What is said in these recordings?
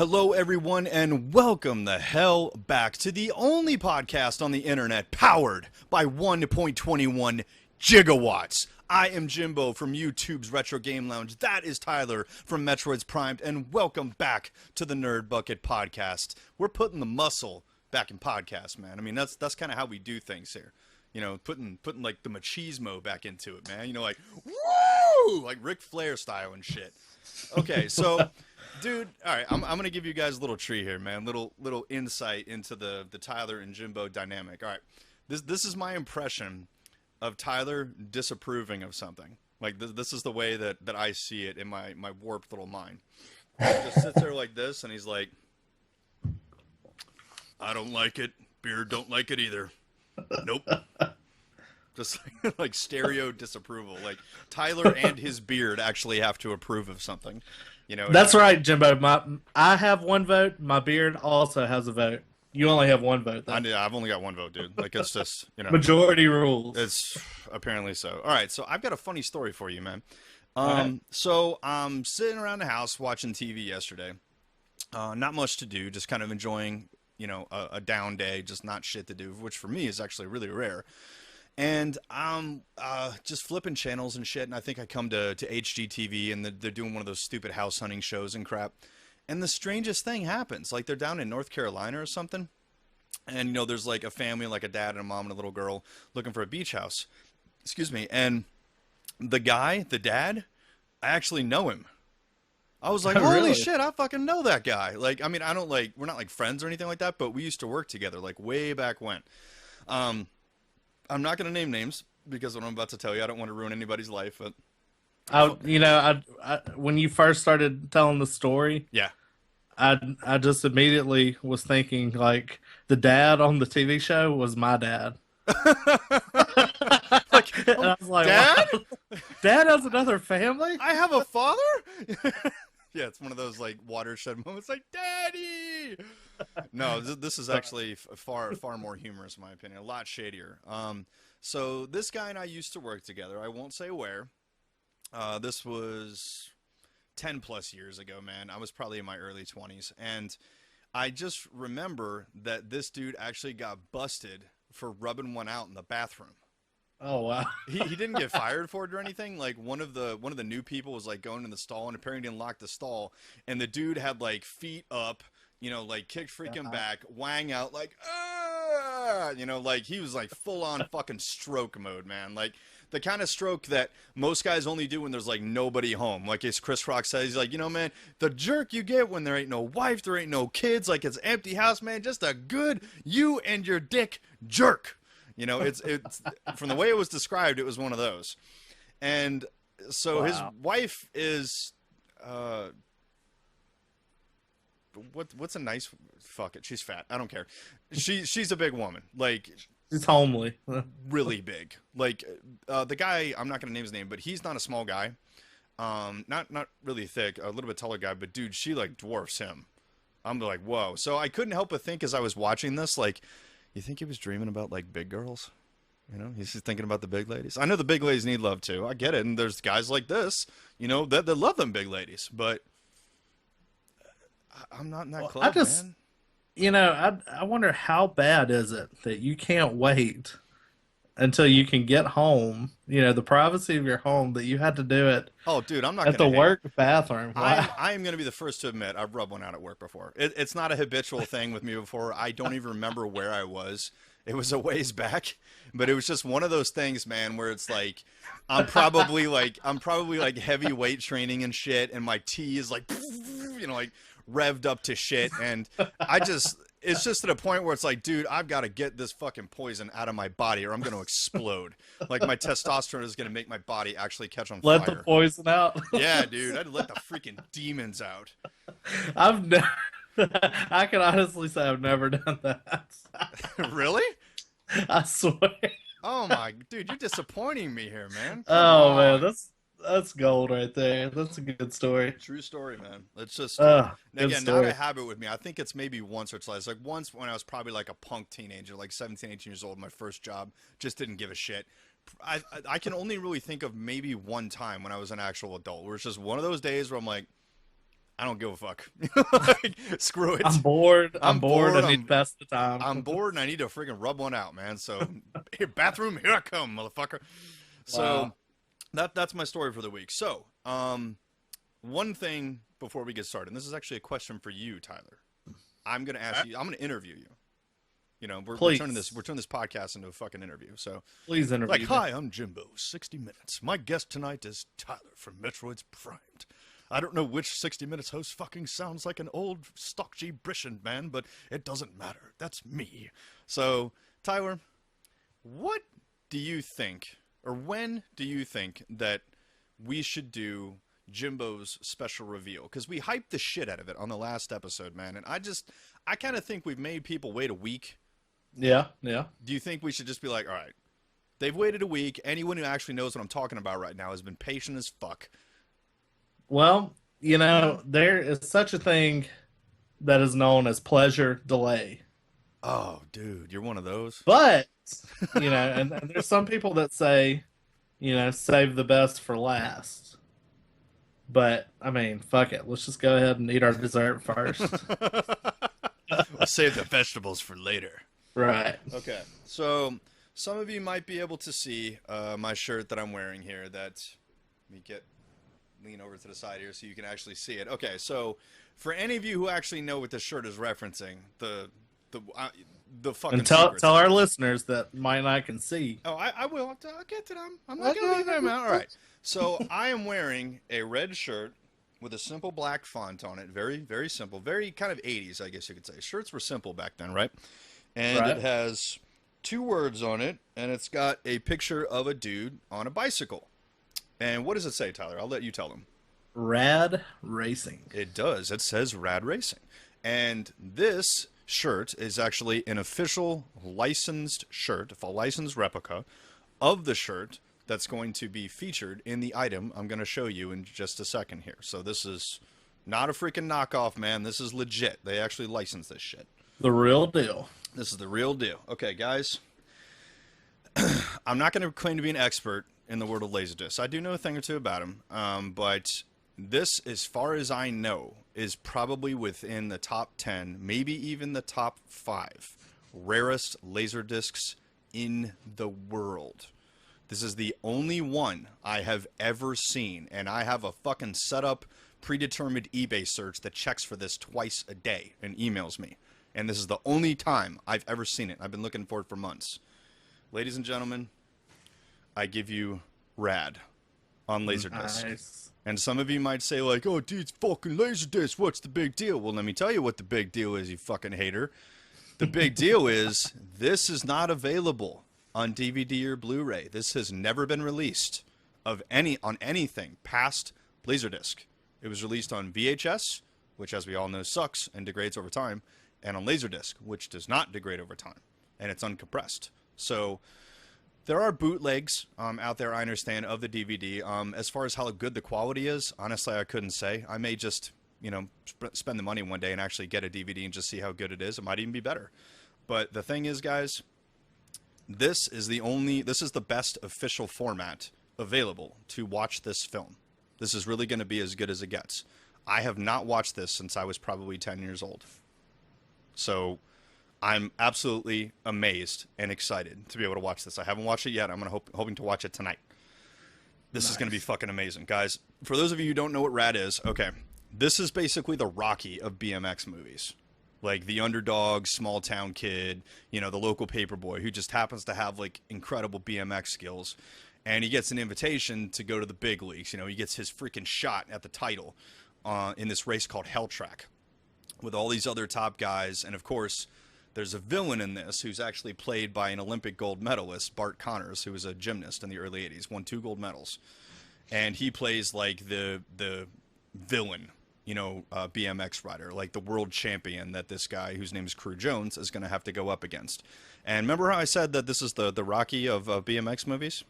Hello, everyone, and welcome the hell back to the only podcast on the internet powered by 1.21 gigawatts. I am Jimbo from YouTube's Retro Game Lounge. That is Tyler from Metroid's Primed, and welcome back to the Nerd Bucket Podcast. We're putting the muscle back in podcast, man. I mean, that's kind of how we do things here. You know, putting like the machismo back into it, man. You know, like, woo! Like Ric Flair style and shit. Okay, so... Dude, all right, I'm going to give you guys a little treat here, man. Little insight into the Tyler and Jimbo dynamic. All right, this is my impression of Tyler disapproving of something. Like, this is the way that I see it in my warped little mind. He just sits there like this, and he's like, I don't like it. Beard don't like it either. Nope. Just like stereo disapproval. Like, Tyler and his beard actually have to approve of something. You know, that's right, Jimbo. I have one vote. My beard also has a vote. You only have one vote, though. I've only got one vote, dude. Like, it's just, you know. Majority rules. It's apparently so. All right, so I've got a funny story for you, man. Right. So I'm sitting around the house watching TV yesterday. Not much to do, just kind of enjoying, you know, a down day, just not shit to do, which for me is actually really rare. And I'm just flipping channels and shit, and I think I come to HGTV, and they're doing one of those stupid house hunting shows and crap. And the strangest thing happens. Like, they're down in North Carolina or something, and, you know, there's, like, a family, like a dad and a mom and a little girl looking for a beach house. Excuse me. And the dad, I actually know him. I was like, holy Really? shit, I fucking know that guy. Like, I mean, we're not, like, friends or anything like that, but we used to work together, like, way back when. I'm not going to name names because what I'm about to tell you, I don't want to ruin anybody's life. But when you first started telling the story, yeah, I just immediately was thinking, like, the dad on the TV show was my dad. like, And I was like, Dad? wow, Dad has another family? I have a father? Yeah, it's one of those, like, watershed moments, like, Daddy! No, this is actually far more humorous, in my opinion. A lot shadier. So this guy and I used to work together. I won't say where. This was 10 plus years ago, man. I was probably in my early 20s. And I just remember that this dude actually got busted for rubbing one out in the bathroom. Oh, wow. He didn't get fired for it or anything. Like, one of the new people was, like, going in the stall, and apparently didn't lock the stall. And the dude had, like, feet up, you know, like, kicked freaking back, wang out, like, ah! You know, like, he was, like, full-on fucking stroke mode, man. Like, the kind of stroke that most guys only do when there's, like, nobody home. Like, as Chris Rock says, he's like, you know, man, the jerk you get when there ain't no wife, there ain't no kids, like, it's empty house, man, just a good you and your dick jerk. You know, it's from the way it was described, it was one of those. And so Wow. his wife is, what's a nice, fuck it, she's fat. I don't care. She's a big woman. Like, He's homely. really big. Like, the guy, I'm not going to name his name, but he's not a small guy. Not really thick, a little bit taller guy, but dude, she, like, dwarfs him. I'm like, whoa. So I couldn't help but think as I was watching this, like, you think he was dreaming about, like, big girls? You know, he's just thinking about the big ladies. I know the big ladies need love, too. I get it. And there's guys like this, you know, that love them big ladies. But I'm not in that club, man. You know, I wonder how bad is it that you can't wait until you can get home, you know, the privacy of your home, that you had to do it. Oh, dude, I'm not at the work bathroom. Wow. I am going to be the first to admit I've rubbed one out at work before. It's not a habitual thing with me before. I don't even remember where I was. It was a ways back, but it was just one of those things, man, where it's like I'm probably like heavy weight training and shit, and my T is like, you know, like revved up to shit, and it's just to the point where it's like, dude, I've got to get this fucking poison out of my body or I'm going to explode. Like, my testosterone is going to make my body actually catch on fire. Let the poison out. Yeah, dude, I'd let the freaking demons out. I've never. I can honestly say I've never done that. Really? I swear. Oh my, dude, you're disappointing me here, man. Come on. Man, that's gold right there. That's a good story. True story, man. It's just again, not a habit with me. I think it's maybe once or twice. Like, once when I was probably like a punk teenager, like 17, 18 years old, my first job, just didn't give a shit. I can only really think of maybe one time when I was an actual adult, where it's just one of those days where I'm like, I don't give a fuck. Like, screw it. I'm bored. I'm bored. bored. I need to pass the time. I'm bored and I need to freaking rub one out, man. So, here, bathroom, here I come, motherfucker. So, that's my story for the week. So, one thing before we get started, and this is actually a question for you, Tyler. I'm going to ask you, I'm going to interview you. You know, we're turning this podcast into a fucking interview. So please interview me. Hi, I'm Jimbo, 60 Minutes. My guest tonight is Tyler from Metroid's Primed. I don't know which 60 Minutes host fucking sounds like an old stockgy British man, but it doesn't matter. That's me. So, Tyler, what do you think, or when do you think that we should do Jimbo's special reveal? Because we hyped the shit out of it on the last episode, man, and I kind of think we've made people wait a week. Yeah. Do you think we should just be like, all right, they've waited a week. Anyone who actually knows what I'm talking about right now has been patient as fuck. Well, you know, there is such a thing that is known as pleasure delay. Oh, dude, you're one of those. But, you know, and there's some people that say, you know, save the best for last. But, I mean, fuck it. Let's just go ahead and eat our dessert first. We'll save the vegetables for later. Right. Okay. So, some of you might be able to see my shirt that I'm wearing here. Let me lean over to the side here so you can actually see it. Okay, so for any of you who actually know what this shirt is referencing, the fucking and tell our listeners that might not can see. Oh, I will. I'll get to them. I'm not going to leave them out. All right. So I am wearing a red shirt with a simple black font on it. Very, very simple. Very kind of 80s, I guess you could say. Shirts were simple back then, right? And It has 2 words on it, and it's got a picture of a dude on a bicycle. And what does it say, Tyler? I'll let you tell them. RAD Racing. It does. It says RAD Racing. And this shirt is actually an official licensed shirt, a licensed replica of the shirt that's going to be featured in the item I'm going to show you in just a second here. So this is not a freaking knockoff, man. This is legit. They actually licensed this shit. The real deal. This is the real deal. Okay, guys. I'm not going to claim to be an expert in the world of Laserdiscs. I do know a thing or two about them, but this, as far as I know, is probably within the top 10, maybe even the top 5 rarest Laserdiscs in the world. This is the only one I have ever seen, and I have a fucking set up predetermined eBay search that checks for this twice a day and emails me. And this is the only time I've ever seen it. I've been looking for it for months. Ladies and gentlemen, I give you RAD on Laserdisc. Nice. And some of you might say, like, oh, dude, it's fucking Laserdisc. What's the big deal? Well, let me tell you what the big deal is, you fucking hater. The big deal is this is not available on DVD or Blu-ray. This has never been released on anything past Laserdisc. It was released on VHS, which, as we all know, sucks and degrades over time, and on Laserdisc, which does not degrade over time, and it's uncompressed. So there are bootlegs out there, I understand, of the DVD. As far as how good the quality is, honestly, I couldn't say. I may just, spend the money one day and actually get a DVD and just see how good it is. It might even be better. But the thing is, guys, this is the best official format available to watch this film. This is really going to be as good as it gets. I have not watched this since I was probably 10 years old. So I'm absolutely amazed and excited to be able to watch this. I haven't watched it yet. I'm hoping to watch it tonight. This is going to be fucking amazing. Guys, for those of you who don't know what RAD is, okay, this is basically the Rocky of BMX movies. Like the underdog, small town kid, the local paperboy who just happens to have like incredible BMX skills. And he gets an invitation to go to the big leagues. He gets his freaking shot at the title in this race called Hell Track with all these other top guys. And of course, there's a villain in this who's actually played by an Olympic gold medalist, Bart Connors, who was a gymnast in the early 80s, won 2 gold medals. And he plays like the villain, BMX rider, like the world champion that this guy, whose name is Crew Jones, is going to have to go up against. And remember how I said that this is the Rocky of BMX movies?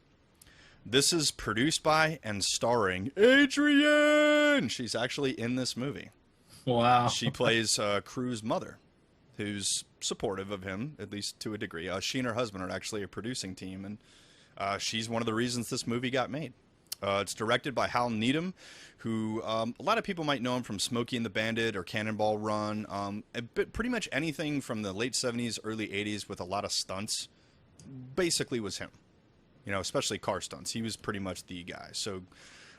This is produced by and starring Adrienne. She's actually in this movie. Wow. She plays Crew's mother, who's supportive of him, at least to a degree. She and her husband are actually a producing team, and she's one of the reasons this movie got made. It's directed by Hal Needham, who a lot of people might know him from Smokey and the Bandit or Cannonball Run. But pretty much anything from the late 70s, early 80s with a lot of stunts basically was him. You know, especially car stunts. He was pretty much the guy. So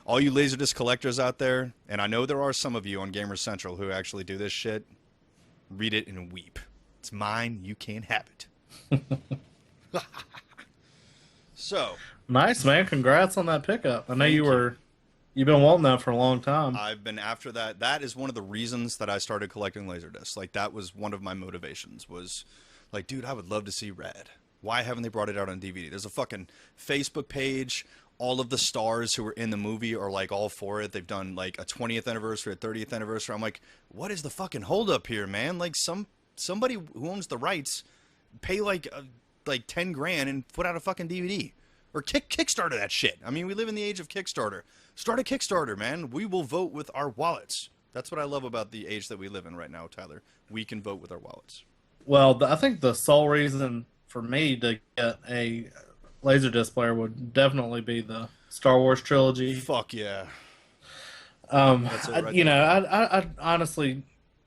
all you Laserdisc collectors out there, and I know there are some of you on Gamer Central who actually do this shit, read it and weep. It's mine. You can't have it. So nice, man. Congrats on that pickup. I know you've been wanting that for a long time. I've been after that. That is one of the reasons that I started collecting Laserdiscs. Like, that was one of my motivations, was like, dude, I would love to see RAD. Why haven't they brought it out on DVD? There's a fucking Facebook page. All of the stars who were in the movie are like all for it. They've done like a 20th anniversary, a 30th anniversary. I'm like, what is the fucking holdup here, man? Like, somebody who owns the rights pay like 10 grand and put out a fucking DVD. Or Kickstarter that shit. I mean, we live in the age of Kickstarter. Start a Kickstarter, man. We will vote with our wallets. That's what I love about the age that we live in right now, Tyler. We can vote with our wallets. Well, I think the sole reason for me to get a Laserdisc player would definitely be the Star Wars trilogy. Fuck yeah. That's it right there. I honestly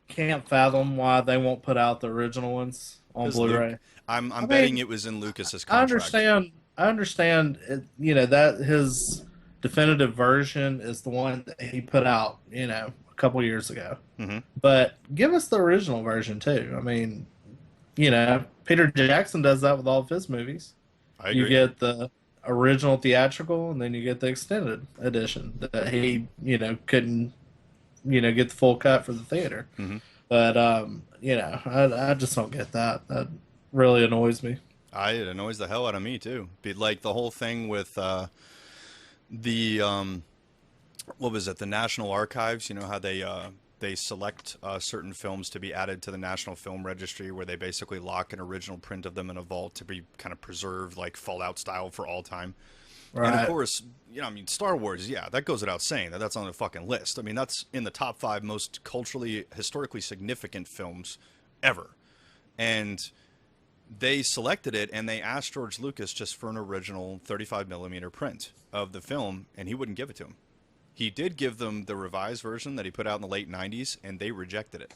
can't fathom why they won't put out the original ones on Blu-ray. I'm betting it was in Lucas's contract. I understand. That his definitive version is the one that he put out, a couple years ago. Mm-hmm. But give us the original version too. I mean, Peter Jackson does that with all of his movies. I agree. You get the original theatrical, and then you get the extended edition that he, couldn't, get the full cut for the theater. Mm-hmm. But, I just don't get that. That really annoys me. It annoys the hell out of me too. Like the whole thing with what was it? The National Archives. You know how they select certain films to be added to the National Film Registry, where they basically lock an original print of them in a vault to be kind of preserved, like Fallout style, for all time. Right. And of course, Star Wars, yeah, that goes without saying that's on the fucking list. I mean, that's in the top 5 most culturally, historically significant films ever. And they selected it, and they asked George Lucas just for an original 35mm print of the film, and he wouldn't give it to him. He did give them the revised version that he put out in the late 90s, and they rejected it.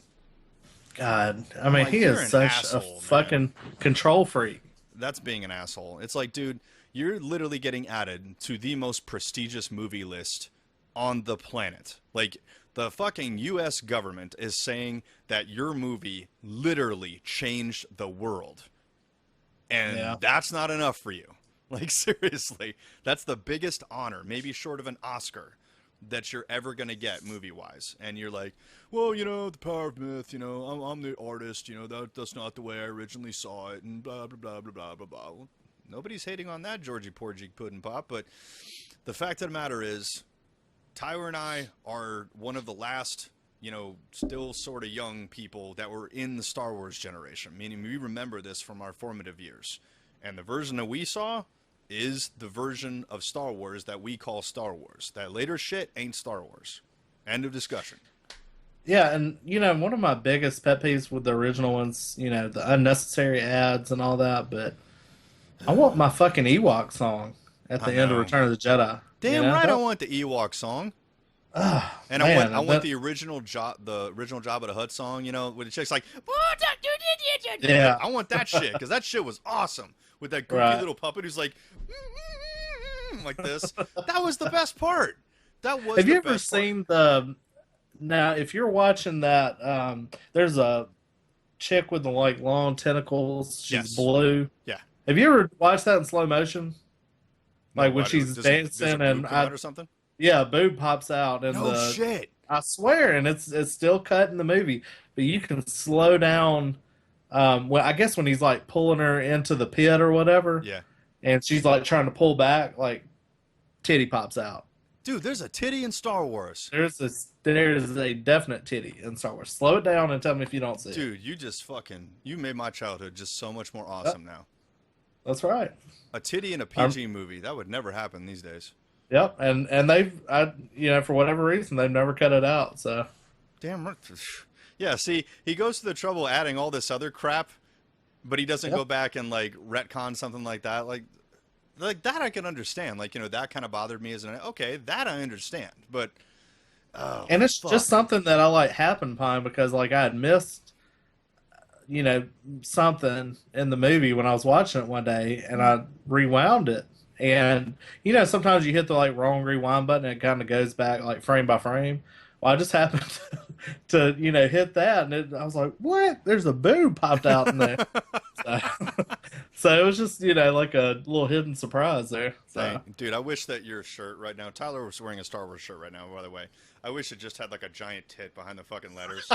God, I mean, he is such a fucking control freak. That's being an asshole. It's like, dude, you're literally getting added to the most prestigious movie list on the planet. Like, the fucking U.S. government is saying that your movie literally changed the world. And that's not enough for you. Like, seriously, that's the biggest honor, maybe short of an Oscar, that you're ever going to get movie-wise. And you're like, well, the power of myth, I'm the artist, that's not the way I originally saw it, and blah, blah, blah, blah, blah, blah, blah. Well, nobody's hating on that, Georgie Porgy Puddin' Pop, but the fact of the matter is, Tyler and I are one of the last, still sort of young people that were in the Star Wars generation, meaning we remember this from our formative years. And the version that we saw is the version of Star Wars that we call Star Wars. That later shit ain't Star Wars. End of discussion. Yeah, and, one of my biggest pet peeves with the original ones, the unnecessary ads and all that, but I want my fucking Ewok song at the end of Return of the Jedi. Damn right I want the Ewok song. And I want the original Jabba the Hutt song, where the chick's like, yeah. I want that shit, because that shit was awesome. With that goofy little puppet who's like, like this. That was the best part. That was. Have you ever seen the? Now, if you're watching that, there's a chick with the long tentacles. She's blue. Yeah. Have you ever watched that in slow motion? Like when she's dancing and or something. Yeah, boob pops out and shit. I swear, and it's still cut in the movie, but you can slow down. Well, I guess when he's like pulling her into the pit or whatever. Yeah. And she's like trying to pull back, like titty pops out. Dude, there's a titty in Star Wars. There's a definite titty in Star Wars. Slow it down and tell me if you don't see it. Dude, you made my childhood just so much more awesome now. That's right. A titty in a PG movie, that would never happen these days. Yep, and they've, for whatever reason, they've never cut it out. So, damn right. Yeah, see, he goes to the trouble of adding all this other crap, but he doesn't go back and like retcon something like that. Like, like that I can understand. Like, that kind of bothered me as an okay, that I understand. But oh And it's just fuck. something that I like happened upon because like I had missed, you know, something in the movie when I was watching it one day, and I rewound it. And sometimes you hit the like wrong rewind button and it kind of goes back like frame by frame. Well, I just happened to hit that, and I was like, "What? There's a boob popped out in there." So, so it was just like a little hidden surprise there. Hey, So dude, I wish that your shirt right now. Tyler was wearing a Star Wars shirt right now, by the way. I wish it just had like a giant tit behind the fucking letters.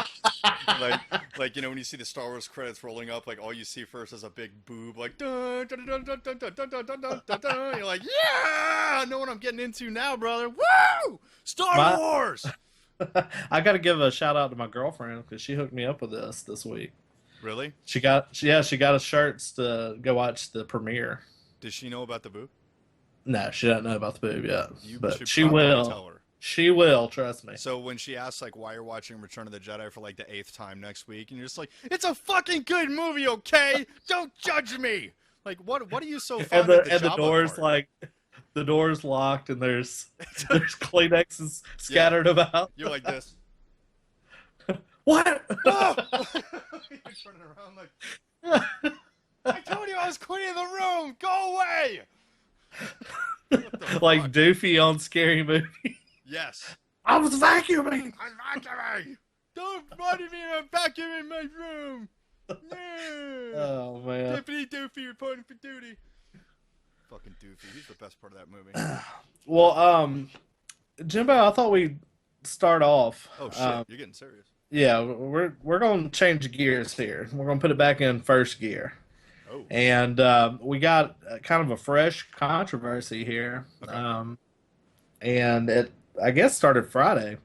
like, when you see the Star Wars credits rolling up, like all you see first is a big boob, like dun dun dun dun dun dun dun dun dun dun dun dun. You're like, yeah, I know what I'm getting into now, brother. Woo! Star my Wars. I got to give a shout out to my girlfriend because she hooked me up with this week. Really? She got us shirts to go watch the premiere. Does she know about the boob? No, she doesn't know about the boob yet, You but should she probably will. tell her. She will, trust me. So when she asks like why you're watching Return of the Jedi for like the 8th time next week, and you're just like, it's a fucking good movie, okay? Don't judge me. Like what are you so fond of the And the Jabba door's part? like the door's locked and there's Kleenexes scattered about. You're like this. What? Oh! You're turning around like, I told you I was cleaning the room. Go away. Like fuck? Doofy on Scary Movie. Yes. I was vacuuming. I'm vacuuming. Don't bother me. I'm vacuuming my room. No. Oh man. Deputy Doofy reporting for duty. Fucking Doofy. He's the best part of that movie. Well, Jimbo, I thought we'd start off. Oh shit, you're getting serious. Yeah, we're gonna change gears here. We're gonna put it back in first gear, Oh. and we got kind of a fresh controversy here. Okay. And it I guess started Friday,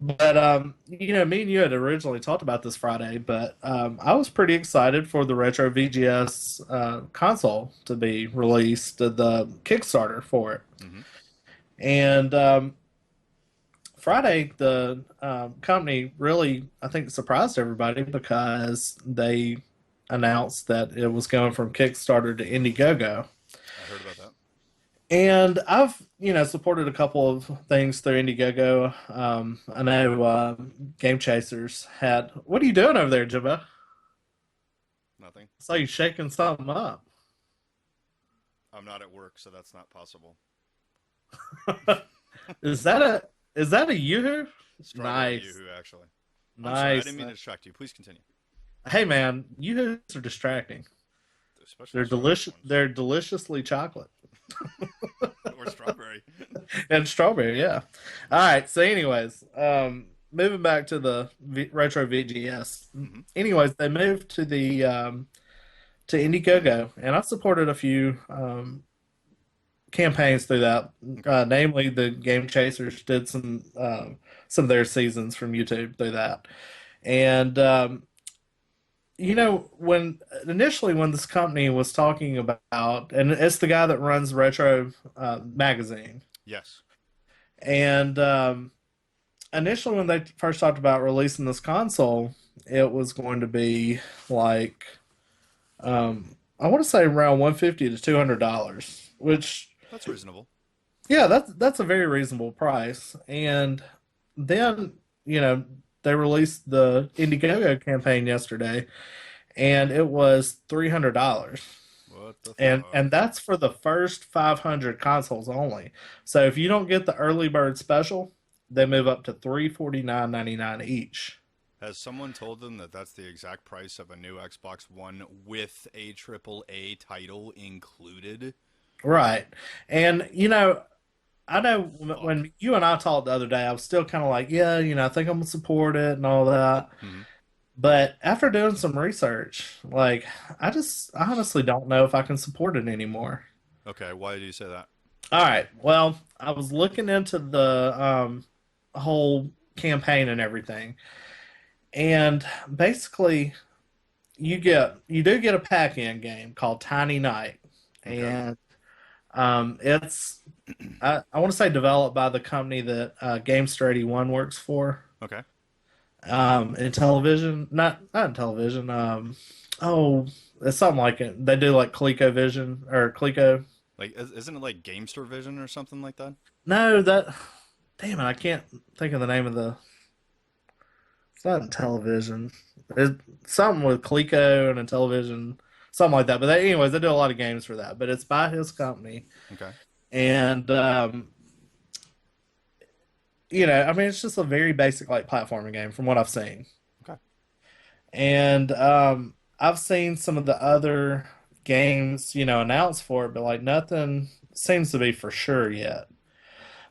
but me and you had originally talked about this Friday, but I was pretty excited for the retro VGS console to be released, the Kickstarter for it, Mm-hmm. and Friday, the company really, I think, surprised everybody because they announced that it was going from Kickstarter to Indiegogo. I heard about that. And I've, supported a couple of things through Indiegogo. I know Game Chasers had. What are you doing over there, Jimbo? Nothing. I saw you shaking something up. I'm not at work, so that's not possible. Is that a yoo-hoo? Strawberry Nice. Yoo-hoo, actually. I'm sorry, I Nice. didn't mean to distract you. Please continue. Hey man, yoo-hoos are distracting. Especially They're the strawberry delicious. ones. They're deliciously chocolate. Or strawberry. And strawberry, yeah. All right. So, anyways, moving back to the retro VGS. Mm-hmm. Anyways, they moved to the to Indiegogo, and I supported a few campaigns through that. Namely, the Game Chasers did some of their seasons from YouTube through that, and when initially when this company was talking about, and it's the guy that runs Retro magazine, Yes. and initially when they first talked about releasing this console, it was going to be like, I want to say around $150 to $200, which That's reasonable. yeah, that's a very reasonable price. And then they released the Indiegogo campaign yesterday, and it was $300. What the And fuck? and that's for the first 500 consoles only. So if you don't get the early bird special, they move up to $349.99 each. Has someone told them that that's the exact price of a new Xbox One with a AAA title included? Right. And I know when you and I talked the other day, I was still kind of like, yeah, I think I'm gonna support it and all that. Mm-hmm. But after doing some research, like I honestly don't know if I can support it anymore. Okay, why did you say that? All right. Well, I was looking into the whole campaign and everything, and basically, you do get a pack-in game called Tiny Night, Okay. and it's I want to say developed by the company that Gamester 81 works for. Okay. In television, not in television. Oh, it's something like it. They do like ColecoVision or Coleco. Like, isn't it like Gamester Vision or something like that? No, that. Damn it, I can't think of the name of the. It's not in television. It's something with Coleco and a television, something like that. But anyways, they do a lot of games for that. But it's by his company, Okay. and I mean, it's just a very basic like platforming game from what I've seen. Okay. And I've seen some of the other games, announced for it, but like nothing seems to be for sure yet.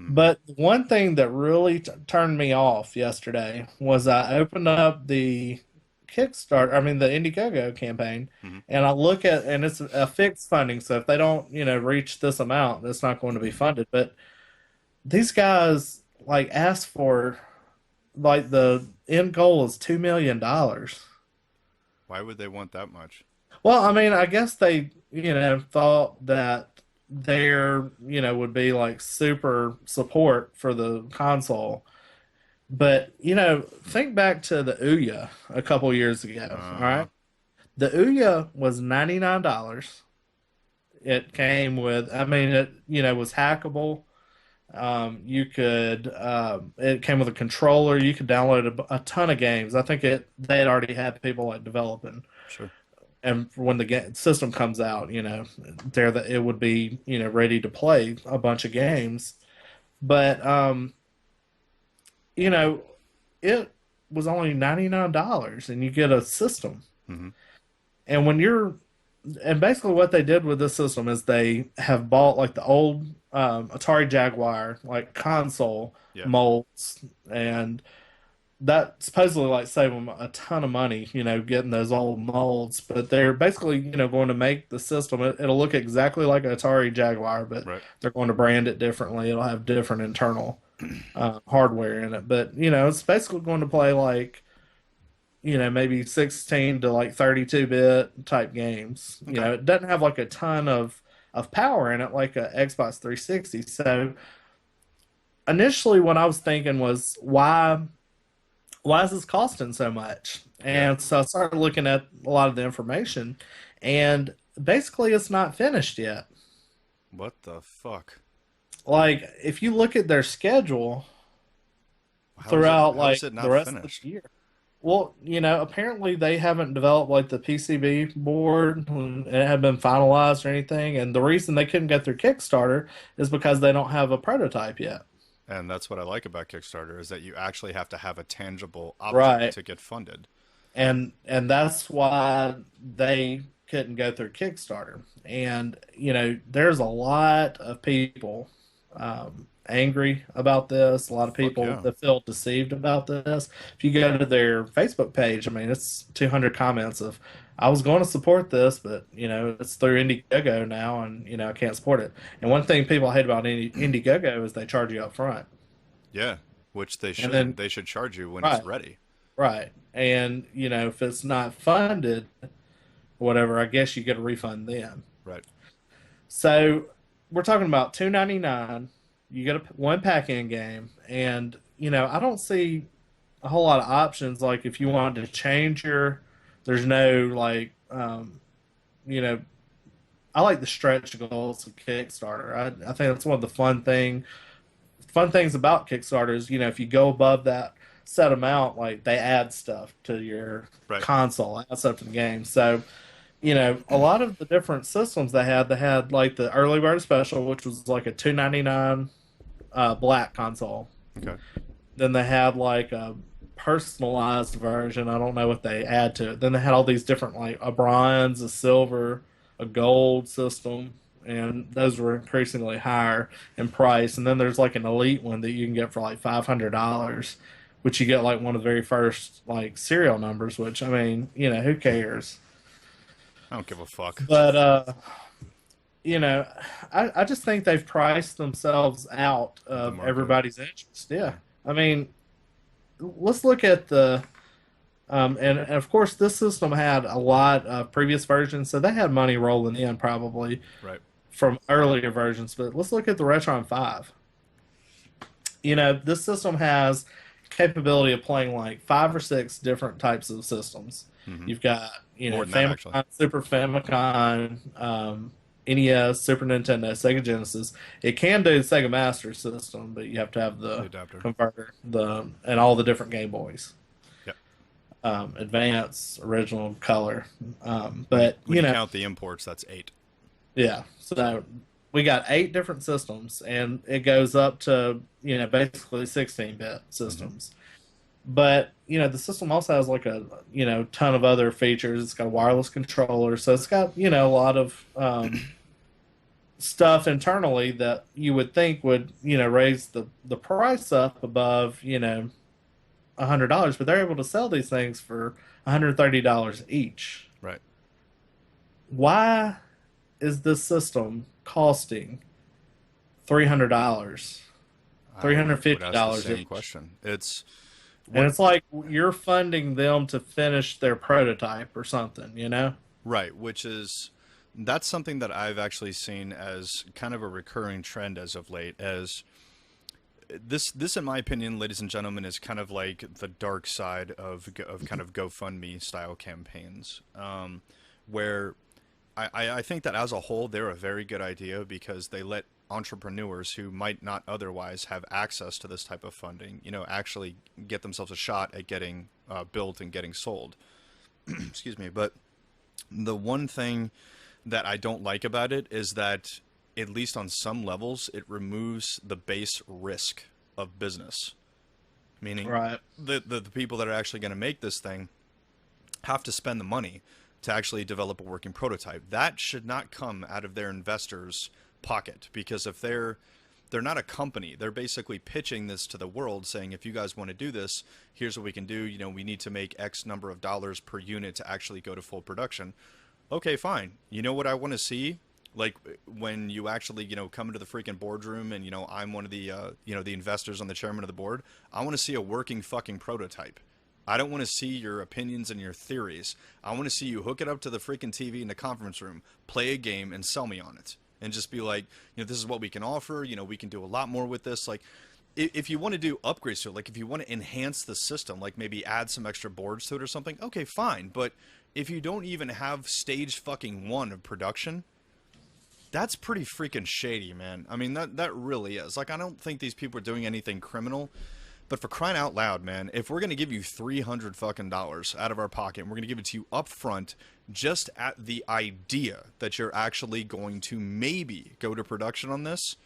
Mm-hmm. But one thing that really turned me off yesterday was I opened up the Kickstarter, I mean the Indiegogo campaign, Mm-hmm. and I look at, and it's a fixed funding, so if they don't, reach this amount, it's not going to be funded. But these guys like asked for like the end goal is $2 million. Why would they want that much? Well, I mean, I guess they, thought that there, would be like super support for the console. But, think back to the Ouya a couple years ago, all Uh-huh. right? The Ouya was $99. It came with, I mean, it, was hackable. It came with a controller. You could download a ton of games. I think they had already had people like developing, Sure. and when the system comes out, there that it would be ready to play a bunch of games. But you know, it was only $99, and you get a system. Mm-hmm. And basically what they did with this system is they have bought like the old Atari Jaguar like console Yeah. molds, and that supposedly like save them a ton of money, getting those old molds. But they're basically, going to make the system. It'll look exactly like an Atari Jaguar, but Right. they're going to brand it differently. It'll have different internal hardware in it. But it's basically going to play like maybe 16 to like 32-bit type games. Okay. It doesn't have like a ton of power in it like a Xbox 360. So initially, what I was thinking was why is this costing so much? Yeah. And so I started looking at a lot of the information, and basically, it's not finished yet. What the fuck? Like, if you look at their schedule How is it? throughout How is like it the not rest of finished? the year, well, apparently they haven't developed like the PCB board and it had been finalized or anything. And the reason they couldn't get through Kickstarter is because they don't have a prototype yet. And that's what I like about Kickstarter is that you actually have to have a tangible object Right. to get funded. And that's why they couldn't go through Kickstarter. And there's a lot of people angry about this. A lot of Fuck people yeah. that feel deceived about this. If you go to their Facebook page, I mean, it's 200 comments of, I was going to support this, but it's through Indiegogo now, and I can't support it. And one thing people hate about Indiegogo is they charge you up front, Yeah. Which they and should. then They should charge you when it's right, ready. right, and if it's not funded, whatever, I guess you get a refund then. Right. So we're talking about 299. You get one pack-in game, and I don't see a whole lot of options. Like if you wanted to change there's no like you know, I like the stretch goals of Kickstarter. I think that's one of the fun things about Kickstarter is if you go above that set amount, like they add stuff to your Right. console, add stuff to the game. So a lot of the different systems they had like the early bird special, which was like a 299 black console. Okay. Then they had like a personalized version. I don't know what they add to it. Then they had all these different like a bronze, a silver, a gold system, and those were increasingly higher in price. And then there's like an elite one that you can get for like $500, which you get like one of the very first like serial numbers. Which I mean, who cares? I don't give a fuck. But you know, I just think they've priced themselves out Of the of market. everybody's interest. Yeah. Yeah. I mean, let's look at and of course this system had a lot of previous versions, so they had money rolling in probably Right. from earlier versions. But let's look at the Retron 5. This system has capability of playing like 5 or 6 different types of systems. Mm-hmm. You've got, More than that, actually. Famicom, Super Famicom, NES, Super Nintendo, Sega Genesis. It can do the Sega Master System, but you have to have The the adapter. converter, and all the different Game Boys, Yep. Advance, Original, Color. When you But when you count the imports, that's 8. yeah. So we got 8 different systems, and it goes up to basically 16-bit Mm-hmm. systems. But the system also has like a ton of other features. It's got a wireless controller, so it's got a lot of stuff internally that you would think would raise the price up above $100, but they're able to sell these things for $130 each. Right. Why is this system costing $300, three I hundred would fifty ask the dollars same each? question. It's And what it's like you're funding them to finish their prototype or something. right, which is that's something that I've actually seen as kind of a recurring trend as of late. As this, in my opinion, ladies and gentlemen, is kind of like the dark side of kind of GoFundMe style campaigns, where I think that as a whole they're a very good idea because they let entrepreneurs who might not otherwise have access to this type of funding, actually get themselves a shot at getting built and getting sold. Excuse me, but the one thing that I don't like about it is that, at least on some levels, it removes the base risk of business. Meaning, Right. the people that are actually going to make this thing have to spend the money to actually develop a working prototype. That should not come out of their investors' pocket, because if they're not a company, they're basically pitching this to the world, saying, if you guys want to do this, here's what we can do. We need to make X number of dollars per unit to actually go to full production. Okay, fine. You know what I want to see? Like when you actually, come into the freaking boardroom and, I'm one of the, the investors on the chairman of the board. I want to see a working fucking prototype. I don't want to see your opinions and your theories. I want to see you hook it up to the freaking TV in the conference room, play a game, and sell me on it. And just be like, this is what we can offer. We can do a lot more with this. Like, if you want to do upgrades to it, like if you want to enhance the system, like maybe add some extra boards to it or something, okay, fine. But if you don't even have stage fucking 1 of production, that's pretty freaking shady, man. I mean, that really is. Like, I don't think these people are doing anything criminal. But for crying out loud, man, if we're gonna give you $300 fucking dollars out of our pocket, and we're gonna give it to you up front, just at the idea that you're actually going to maybe go to production on this,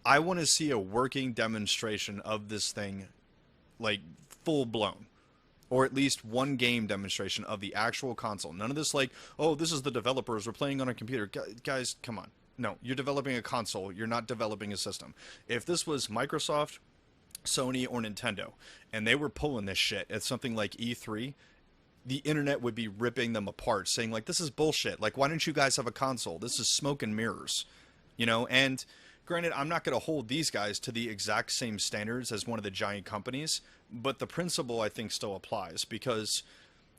I want to see a working demonstration of this thing, like full blown, or at least one game demonstration of the actual console. None of this like, oh, this is the developers, we're playing on a computer. Guys, come on. No, you're developing a console. You're not developing a system. If this was Microsoft, Sony, or Nintendo, and they were pulling this shit at something like E3, the internet would be ripping them apart, saying like, this is bullshit. Like, why don't you guys have a console? This is smoke and mirrors, And granted, I'm not going to hold these guys to the exact same standards as one of the giant companies, but the principle I think still applies, because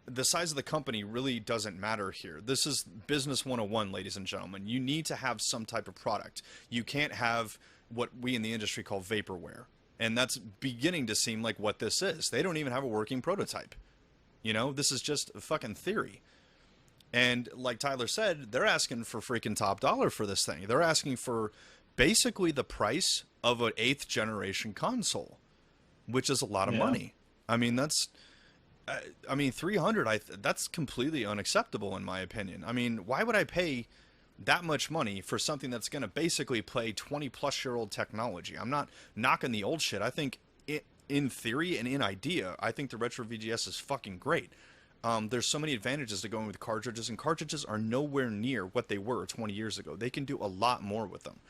the size of the company really doesn't matter here. This is business 101, ladies and gentlemen. You need to have some type of product. You can't have what we in the industry call vaporware. And that's beginning to seem like what this is. They don't even have a working prototype. This is just a fucking theory. And like Tyler said, they're asking for freaking top dollar for this thing. They're asking for basically the price of an 8th generation console, which is a lot of money. I mean, that's 300, that's completely unacceptable in my opinion. I mean, why would I pay that much money for something that's going to basically play 20-plus-year-old technology? I'm not knocking the old shit. I think in theory and in idea, I think the Retro VGS is fucking great. There's so many advantages to going with cartridges, and cartridges are nowhere near what they were 20 years ago. They can do a lot more with them.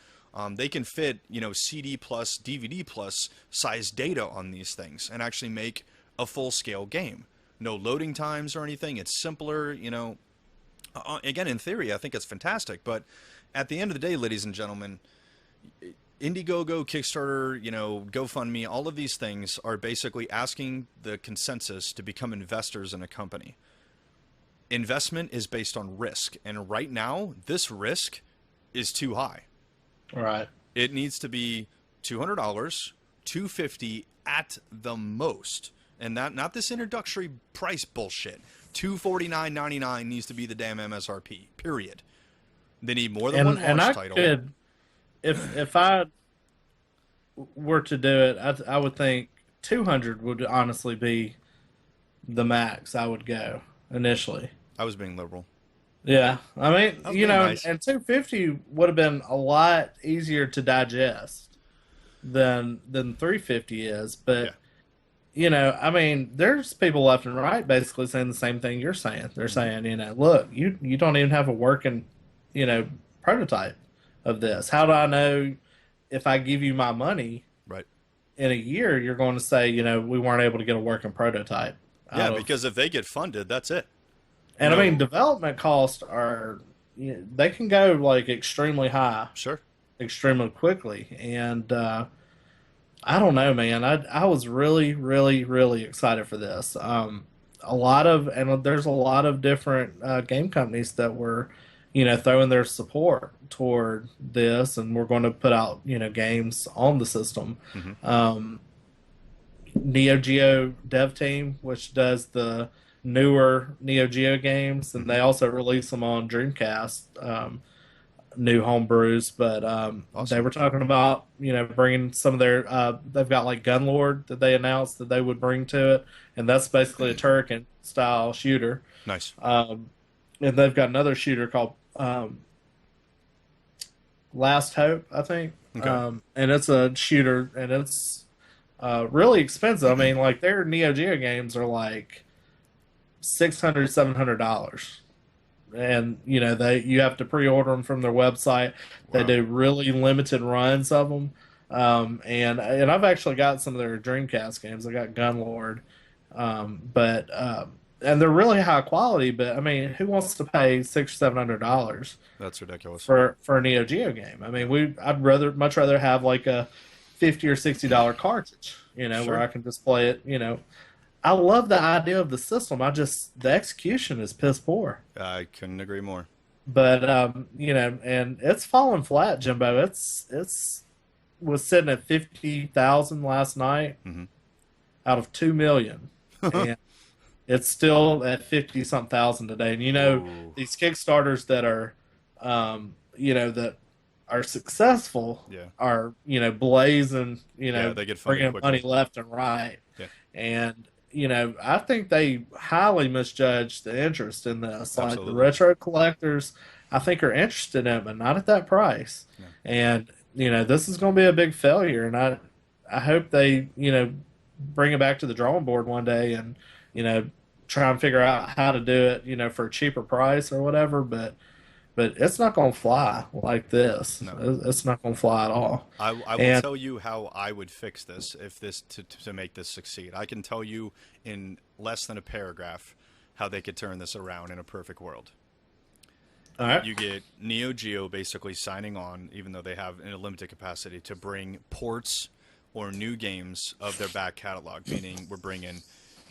They can fit, CD plus, DVD plus size data on these things and actually make a full-scale game. No loading times or anything. It's simpler, Again, in theory, I think it's fantastic. But at the end of the day, ladies and gentlemen, Indiegogo, Kickstarter, GoFundMe, all of these things are basically asking the consensus to become investors in a company. Investment is based on risk. And right now, this risk is too high. Right. It needs to be $200, $250 at the most. And not this introductory price bullshit. $249.99 needs to be the damn MSRP, period. They need more than one And launch I title. could, if I were to do it, I would think 200 would honestly be the max I would go initially. I was being liberal. Yeah, I mean, I was being nice. and 250 would have been a lot easier to digest than 350 is, Yeah. but I mean, there's people left and right basically saying the same thing you're saying. They're Hmm. saying, look, you don't even have a working, you know, prototype of this. How do I know if I give you my money Right. in a year, you're going to say, we weren't able to get a working prototype Yeah, out of. because if they get funded, that's it. You And I mean, know, development costs are, they can go like extremely high, sure. extremely quickly. And I don't know, man. I was really, really, really excited for this. And there's a lot of different game companies that were, throwing their support toward this, and we're going to put out, games on the system. Hmm. Um, Neo Geo dev team, which does the newer Neo Geo games, and Hmm. they also release them on Dreamcast, new homebrews. But they Awesome. were talking about bringing some of their. They've got like Gunlord that they announced that they would bring to it, and that's basically a Turrican style shooter. Nice. And they've got another shooter called Last Hope, I think. Okay. And it's a shooter, and it's really expensive. I mean, like their Neo Geo games are like $600, $700, and you have to pre-order them from their website. They Wow. do really limited runs of them, and I've actually got some of their Dreamcast games. I got Gunlord, but and they're really high quality. But I mean, who wants to pay $600 or $700 That's ridiculous. for a Neo Geo game? I mean, I'd much rather have like a $50 or $60 cartridge, where Sure. I can just play it. I love the idea of the system. The execution is piss poor. I couldn't agree more. But and it's fallen flat, Jimbo. It's was sitting at 50,000 last night Hmm. out of 2 million, and it's still at 50 something thousand today. And Ooh. these Kickstarters that are, that are successful Yeah. are blazing, Yeah, they get funded bringing money quickly. left and right, Yeah. and I think they highly misjudged the interest in this. Like the Absolutely. retro collectors, I think are interested in it, but not at that price. Yeah. And this is going to be a big failure. And I hope they bring it back to the drawing board one day and try and figure out how to do it for a cheaper price or whatever. But it's not going to fly like this. No. It's not going to fly at all. I will And tell you how I would fix this if this to make this succeed. I can tell you in less than a paragraph how they could turn this around in a perfect world. all right. You get Neo Geo basically signing on, even though they have in a limited capacity, to bring ports or new games of their back catalog. Meaning, we're bringing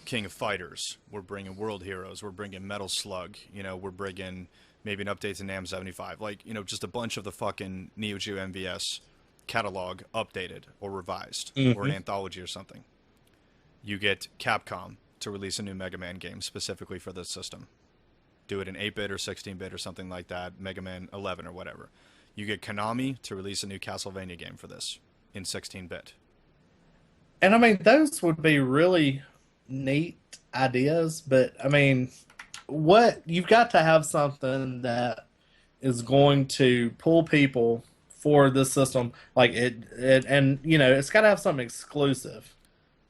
King of Fighters, we're bringing World Heroes, we're bringing Metal Slug. We're bringing maybe an update to NAM 75. Like, just a bunch of the fucking Neo Geo MVS catalog updated or revised or an Hmm. anthology or something. You get Capcom to release a new Mega Man game specifically for this system. Do it in 8-bit or 16-bit or something like that, Mega Man 11 or whatever. You get Konami to release a new Castlevania game for this in 16-bit. And I mean, those would be really neat ideas, but I mean, what you've got to have something that is going to pull people for this system, like and it's got to have something exclusive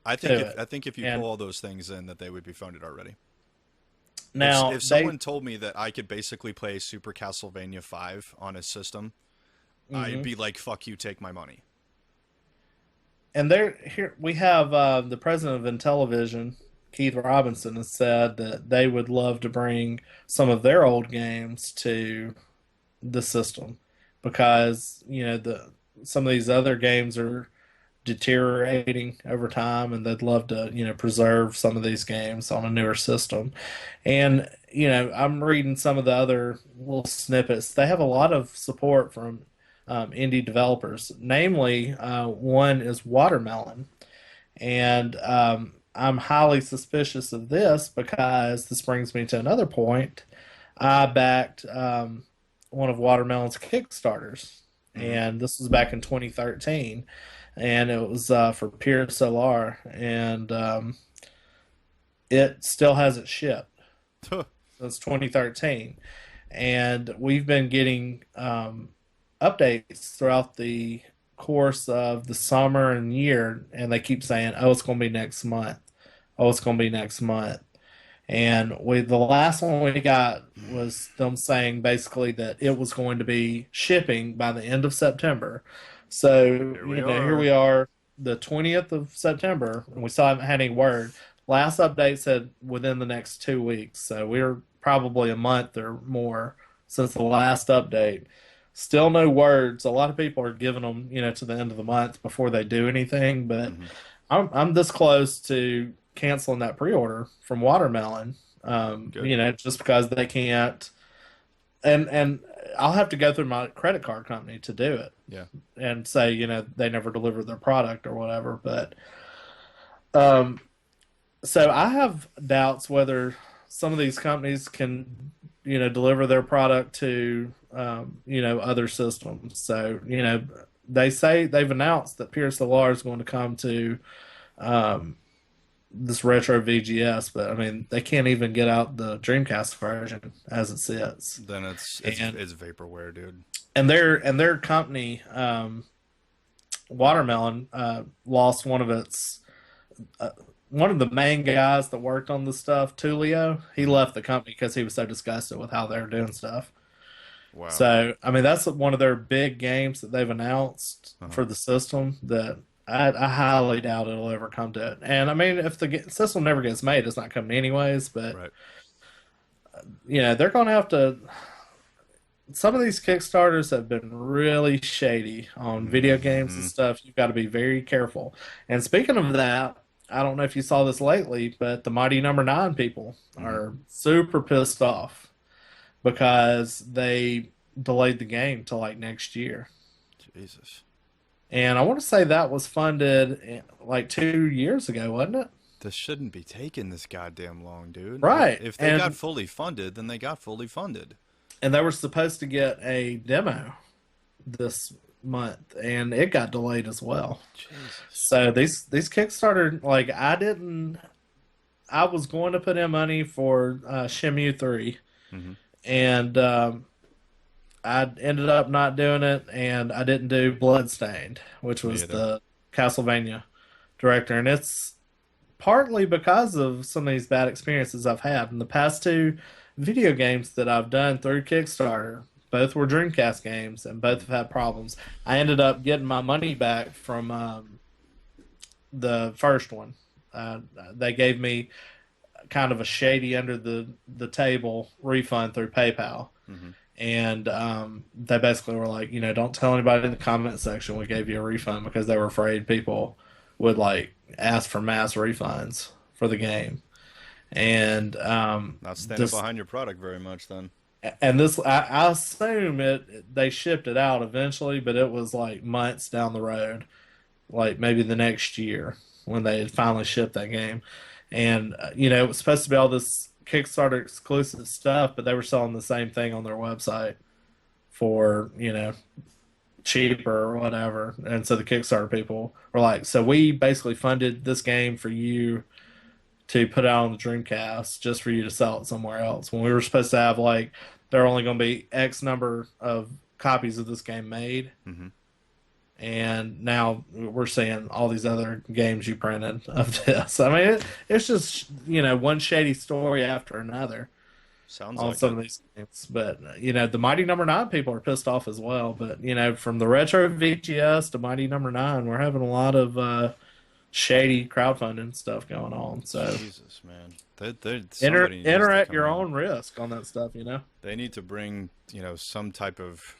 to it. I think if you And pull all those things in, that they would be funded already. now If someone told me that I could basically play Super Castlevania 5 on a system, I'd Mhm. be like, "Fuck you, take my money." and there here we have the president of Intellivision, Keith Robinson, has said that they would love to bring some of their old games to the system because the some of these other games are deteriorating over time, and they'd love to preserve some of these games on a newer system. And I'm reading some of the other little snippets. They have a lot of support from indie developers. Namely, one is Watermelon, and I'm highly suspicious of this because this brings me to another point. I backed one of Watermelon's Kickstarters, Mm-hmm. and this was back in 2013, and it was for Pure Solar, and it still hasn't shipped since 2013, and we've been getting updates throughout the course of the summer and year, and they keep saying, "Oh, it's going to be next month. Oh, it's going to be next month." And the last one we got was them saying basically that it was going to be shipping by the end of September. So, Here we here are. we are, the 20th of September, and we still haven't had any word. Last update said within the next 2 weeks. So we're probably a month or more since the last update. Still no words. A lot of people are giving them, to the end of the month before they do anything, but Mm-hmm. I'm this close to canceling that pre-order from Watermelon. Good. Just because they can't, and I'll have to go through my credit card company to do it Yeah. and say, they never delivered their product or whatever. But um, so I have doubts whether some of these companies can, deliver their product to, other systems. So, they say they've announced that Pure Solar is going to come to um, this retro VGS, but I mean they can't even get out the Dreamcast version as it sits. Then it's And it's vaporware, dude. their company, Watermelon, lost uh, one of the main guys that worked on the stuff, Tulio. He Mm-hmm. left the company because he was so disgusted with how they were doing stuff. Wow. So I mean that's one of their big games that they've announced Uh-huh. for the system that. I highly doubt it'll ever come to it. And I mean, if the system never gets made, it's not coming anyways. But Right. they're going to have to. Some of these Kickstarters have been really shady on video games and Mm-hmm. stuff. You've got to be very careful. And speaking of that, I don't know if you saw this lately, but the Mighty Number Nine people Mm-hmm. are super pissed off because they delayed the game till like next year. Jesus. And I want to say that was funded like 2 years ago, wasn't it? This shouldn't be taking this goddamn long, dude. Right. If they got And fully funded, then they got fully funded. they were supposed to get a demo this month, and it got delayed as well. Jesus. So these Kickstarter, like I was going to put in money for Shimu 3, Mm-hmm. and I ended up not doing it, and I didn't do Bloodstained, which Me was either. the Castlevania director, and it's partly because of some of these bad experiences I've had in the past two video games that I've done through Kickstarter. Both were Dreamcast games, and both have had problems. I ended up getting my money back from the first one. They gave me kind of a shady under the table refund through PayPal. Mm-hmm. And they basically were like, don't tell anybody in the comment section we gave you a refund because they were afraid people would like ask for mass refunds for the game. And Not standing this behind your product very much, then. and this I assume they shipped it out eventually, but it was like months down the road, like maybe the next year when they had finally shipped that game. And it was supposed to be all this Kickstarter exclusive stuff, but they were selling the same thing on their website for cheaper or whatever. And so the Kickstarter people were like, "So we basically funded this game for you to put out on the Dreamcast just for you to sell it somewhere else." When we were supposed to have like there are only going to be X number of copies of this game made, Mm-hmm. and now we're seeing all these other games you printed of this. I mean, it's just one shady story after another Sounds on like some it. of these games. But the Mighty Number Nine people are pissed off as well. But from the retro VGS to Mighty Number Nine, we're having a lot of shady crowdfunding stuff going on. So Jesus, man. Somebody needs enter to at come your out. own risk on that stuff. They need to bring, some type of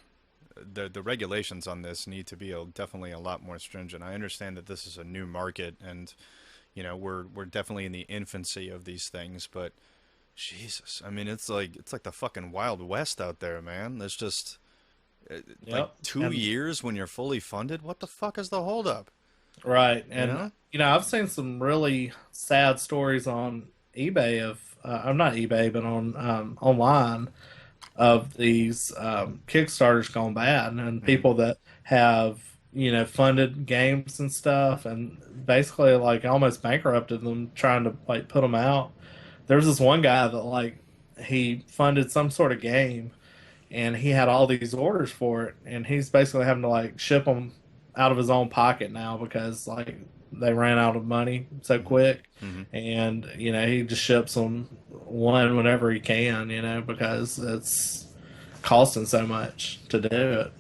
the regulations on this need to be definitely a lot more stringent. I understand that this is a new market, and we're definitely in the infancy of these things, but Jesus, I mean, it's like the fucking Wild West out there, man. There's just like Yep. 2 years when you're fully funded. What the fuck is the holdup? Right. You And, know? I've seen some really sad stories on eBay I'm not eBay, but on online of these Kickstarters gone bad, and Hmm. people that have funded games and stuff, and basically like almost bankrupted them trying to like put them out. There's this one guy that like he funded some sort of game, and he had all these orders for it, and he's basically having to like ship them out of his own pocket now because like they ran out of money so Hmm. quick, Hmm. and he just ships them one whenever he can, because it's costing so much to do it.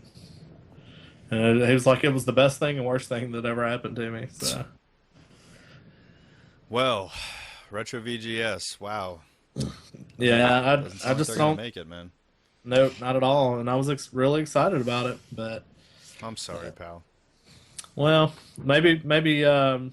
And he was like, it was the best thing and worst thing that ever happened to me. So Well, Retro VGS. Wow. yeah, Doesn't I sound like just they're gonna don't. make it, man. Nope, not at all. And I was really excited about it, but I'm sorry, pal. well, maybe they'll,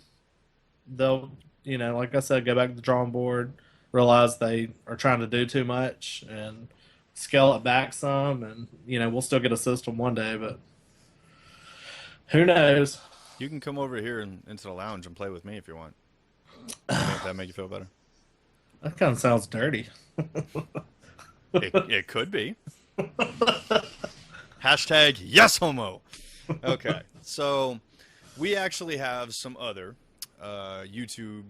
like I said, go back to the drawing board, realize they are trying to do too much, and scale it back some, and we'll still get a system one day, but who knows? You can come over here and into the lounge and play with me if you want. That make you feel better? That kind of sounds dirty. It could be. Hashtag yes homo. Okay, so we actually have some other YouTube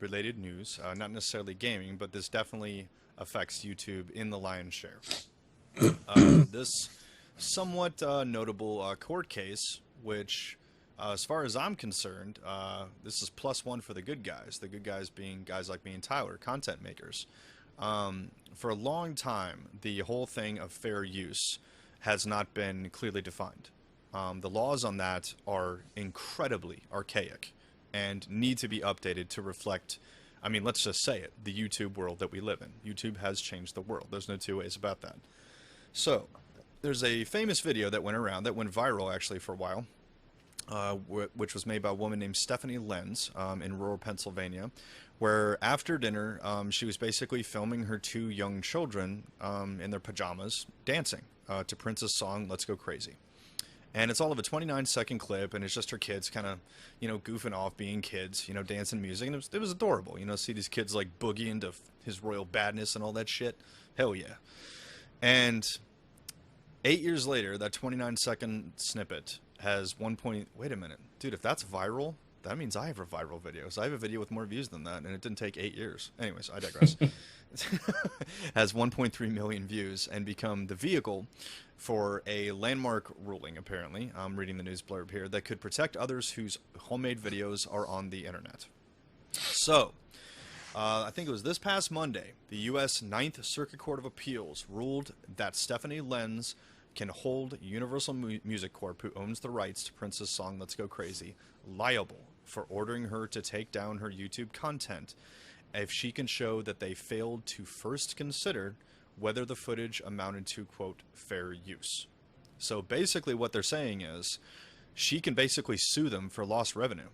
related news. Not necessarily gaming, but this definitely affects YouTube in the lion's share. This somewhat notable court case, which, as far as I'm concerned, this is +1 for the good guys. The good guys being guys like me and Tyler, content makers. For a long time, the whole thing of fair use has not been clearly defined. The laws on that are incredibly archaic and need to be updated to reflect, I mean, let's just say it, the YouTube world that we live in. YouTube has changed the world. There's no two ways about that. So, there's a famous video that went around, that went viral actually for a while, which was made by a woman named Stephanie Lenz in rural Pennsylvania, where after dinner she was basically filming her two young children in their pajamas dancing to Prince's song "Let's Go Crazy." And it's all of a 29-second clip, and it's just her kids kind of, goofing off, being kids, dancing music, and it was adorable, see these kids like boogie into his royal badness and all that shit. Hell yeah. And 8 years later, that 29-second snippet has wait a minute, dude, if that's viral, that means I have a viral video. So I have a video with more views than that, and it didn't take 8 years. Anyways, I digress. Has 1.3 million views and become the vehicle for a landmark ruling, apparently. I'm reading the news blurb here, that could protect others whose homemade videos are on the internet. So, I think it was this past Monday, the U.S. Ninth Circuit Court of Appeals ruled that Stephanie Lenz can hold Universal Music Corp, who owns the rights to Prince's song "Let's Go Crazy," liable for ordering her to take down her YouTube content if she can show that they failed to first consider whether the footage amounted to, quote, fair use. So basically what they're saying is she can basically sue them for lost revenue.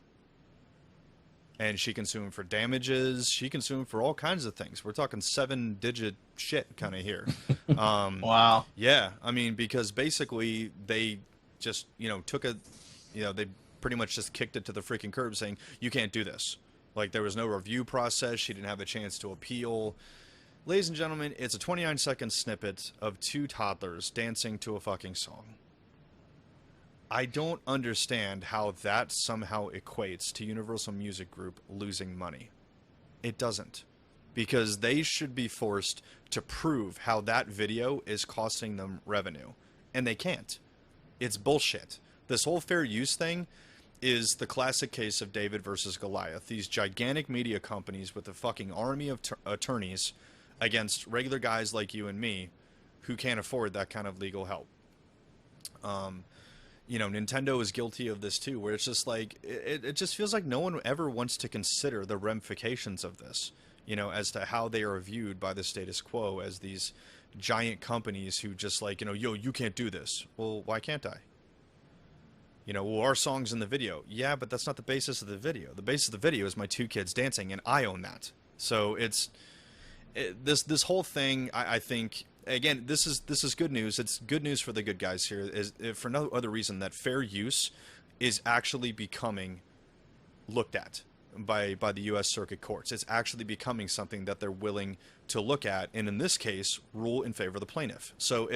And she can sue them for damages. She can sue them for all kinds of things. We're talking 7-digit shit kind of here. Wow. Yeah, I mean, because basically they just, took a, they pretty much just kicked it to the freaking curb saying, you can't do this. Like, there was no review process. She didn't have a chance to appeal. Ladies and gentlemen, it's a 29-second snippet of two toddlers dancing to a fucking song. I don't understand how that somehow equates to Universal Music Group losing money. It doesn't. Because they should be forced to prove how that video is costing them revenue. And they can't. It's bullshit. This whole fair use thing is the classic case of David versus Goliath. These gigantic media companies with a fucking army of attorneys against regular guys like you and me who can't afford that kind of legal help. Nintendo is guilty of this too, where it's just like, it just feels like no one ever wants to consider the ramifications of this, as to how they are viewed by the status quo as these giant companies who just like, yo, you can't do this. Well, why can't I? Well, our song's in the video. Yeah, but that's not the basis of the video. The basis of the video is my two kids dancing, and I own that. So this whole thing, I think, again, this is good news. It's good news for the good guys here, is for no other reason that fair use is actually becoming looked at. by the U.S. Circuit Courts. It's actually becoming something that they're willing to look at, and in this case, rule in favor of the plaintiff. So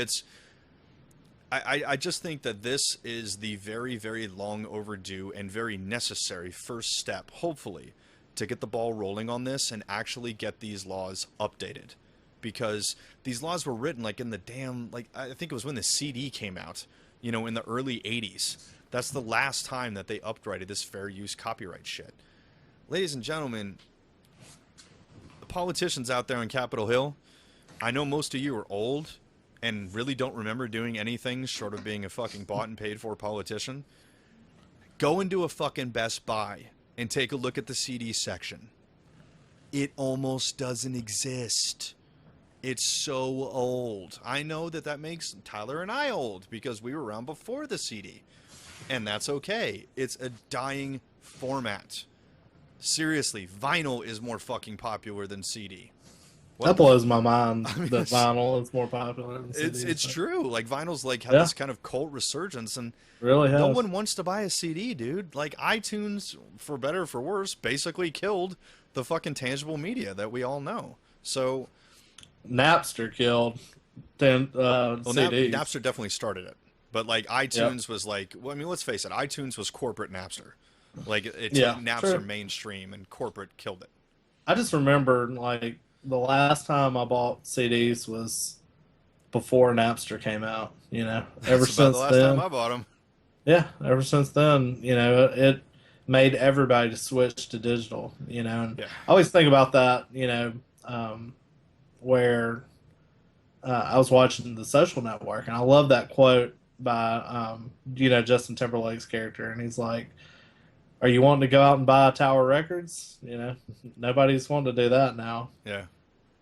I just think that this is the very, very long overdue and very necessary first step, hopefully, to get the ball rolling on this and actually get these laws updated. Because these laws were written like in the damn, like, I think it was when the CD came out, you know, in the early 80s. That's the last time that they upgraded this fair use copyright shit. Ladies and gentlemen, the politicians out there on Capitol Hill, I know most of you are old and really don't remember doing anything short of being a fucking bought and paid for politician. Go into a fucking Best Buy and take a look at the CD section. It almost doesn't exist. It's so old. I know that that makes Tyler and I old because we were around before the CD. And that's okay. It's a dying format. Seriously, vinyl is more fucking popular than CD. What? That blows my mind that vinyl is more popular than CD. It's true. Like, vinyl's like had this kind of cult resurgence, and really has. No one wants to buy a CD, dude. Like, iTunes, for better or for worse, basically killed the fucking tangible media that we all know. So Napster killed CDs. Napster definitely started it. But, like, iTunes was like, well, I mean, let's face it, iTunes was corporate Napster. Like, it took Napster mainstream, and corporate killed it. I just remember, like, the last time I bought CDs was before Napster came out, you know. Ever since the last time I bought them. Yeah, ever since then, you know, it made everybody to switch to digital, you know. And I always think about that, you know, where I was watching The Social Network, and I love that quote by, you know, Justin Timberlake's character, and he's like, "Are you wanting to go out and buy Tower Records?" You know, nobody's wanting to do that now. Yeah.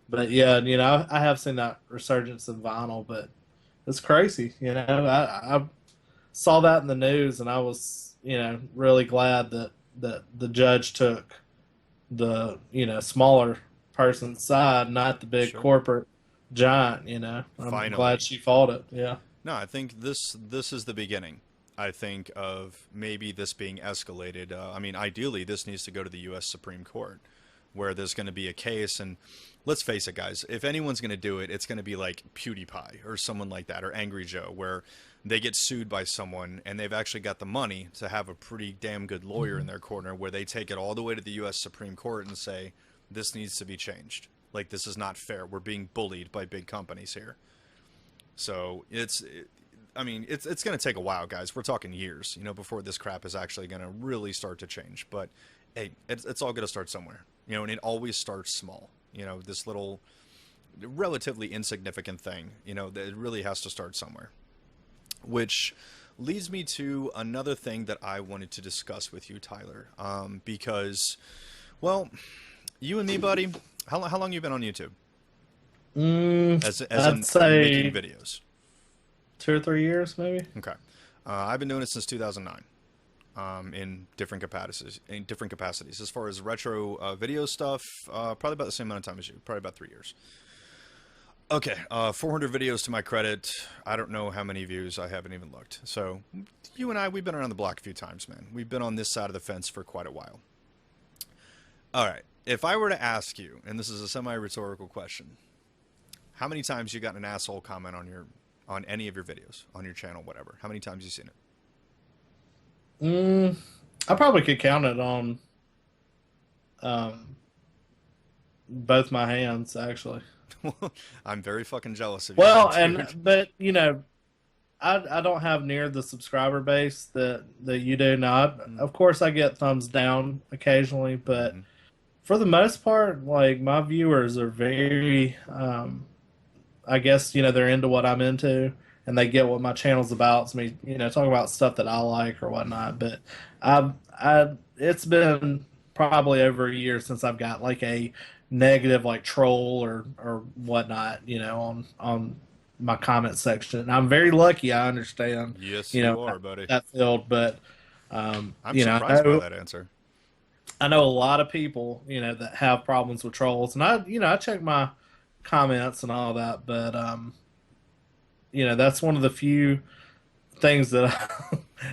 But yeah, you know, I have seen that resurgence of vinyl, but it's crazy. You know, I saw that in the news, and I was, you know, really glad that the judge took the, you know, smaller person's side, not the big corporate giant. You know, I'm glad she fought it. Yeah. No, I think this is the beginning. I think of maybe this being escalated. I mean, ideally, this needs to go to the U.S. Supreme Court, where there's going to be a case. And let's face it, guys, if anyone's going to do it, it's going to be like PewDiePie or someone like that, or Angry Joe, where they get sued by someone and they've actually got the money to have a pretty damn good lawyer in their corner, where they take it all the way to the U.S. Supreme Court and say, this needs to be changed. Like, this is not fair. We're being bullied by big companies here. So I mean, it's going to take a while, guys. We're talking years, you know, before this crap is actually going to really start to change. But, hey, it's all going to start somewhere, you know, and it always starts small. You know, this little relatively insignificant thing, you know, it really has to start somewhere. Which leads me to another thing that I wanted to discuss with you, Tyler, because, well, you and me, buddy, how long you been on YouTube? I'd say making videos. 2 or 3 years, maybe. Okay, I've been doing it since 2009, in different capacities. As far as retro video stuff, probably about the same amount of time as you, probably about 3 years. Okay, 400 videos to my credit. I don't know how many views. I haven't even looked. So, you and I, we've been around the block a few times, man. We've been on this side of the fence for quite a while. All right, if I were to ask you, and this is a semi-rhetorical question, how many times you got an asshole comment on any of your videos, on your channel, whatever? How many times you seen it? I probably could count it on both my hands, actually. I'm very fucking jealous of you. Well, but you know, I don't have near the subscriber base that you do. Now, of course, I get thumbs down occasionally, but for the most part, like, my viewers are very, I guess, you know, they're into what I'm into, and they get what my channel's about. It's me, you know, talking about stuff that I like or whatnot. But it's been probably over a year since I've got like a negative, like, troll or whatnot, you know, on my comment section. And I'm very lucky. I understand. Yes, you know, you are, buddy. That field, but I'm surprised by that answer. I know a lot of people, you know, that have problems with trolls, and I check my comments and all that, but you know, that's one of the few things that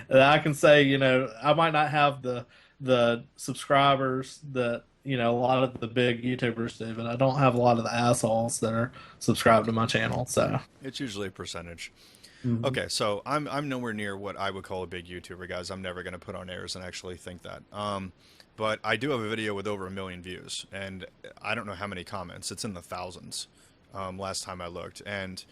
that I can say, you know, I might not have the the subscribers that a lot of the big YouTubers do, but I don't have a lot of the assholes that are subscribed to my channel. So It's usually a percentage. mhm. Okay, so I'm nowhere near what I would call a big YouTuber, guys. I'm never going to put on airs and actually think that. But I do have a video with over 1 million views, and I don't know how many comments. It's in the thousands. Last time I looked, and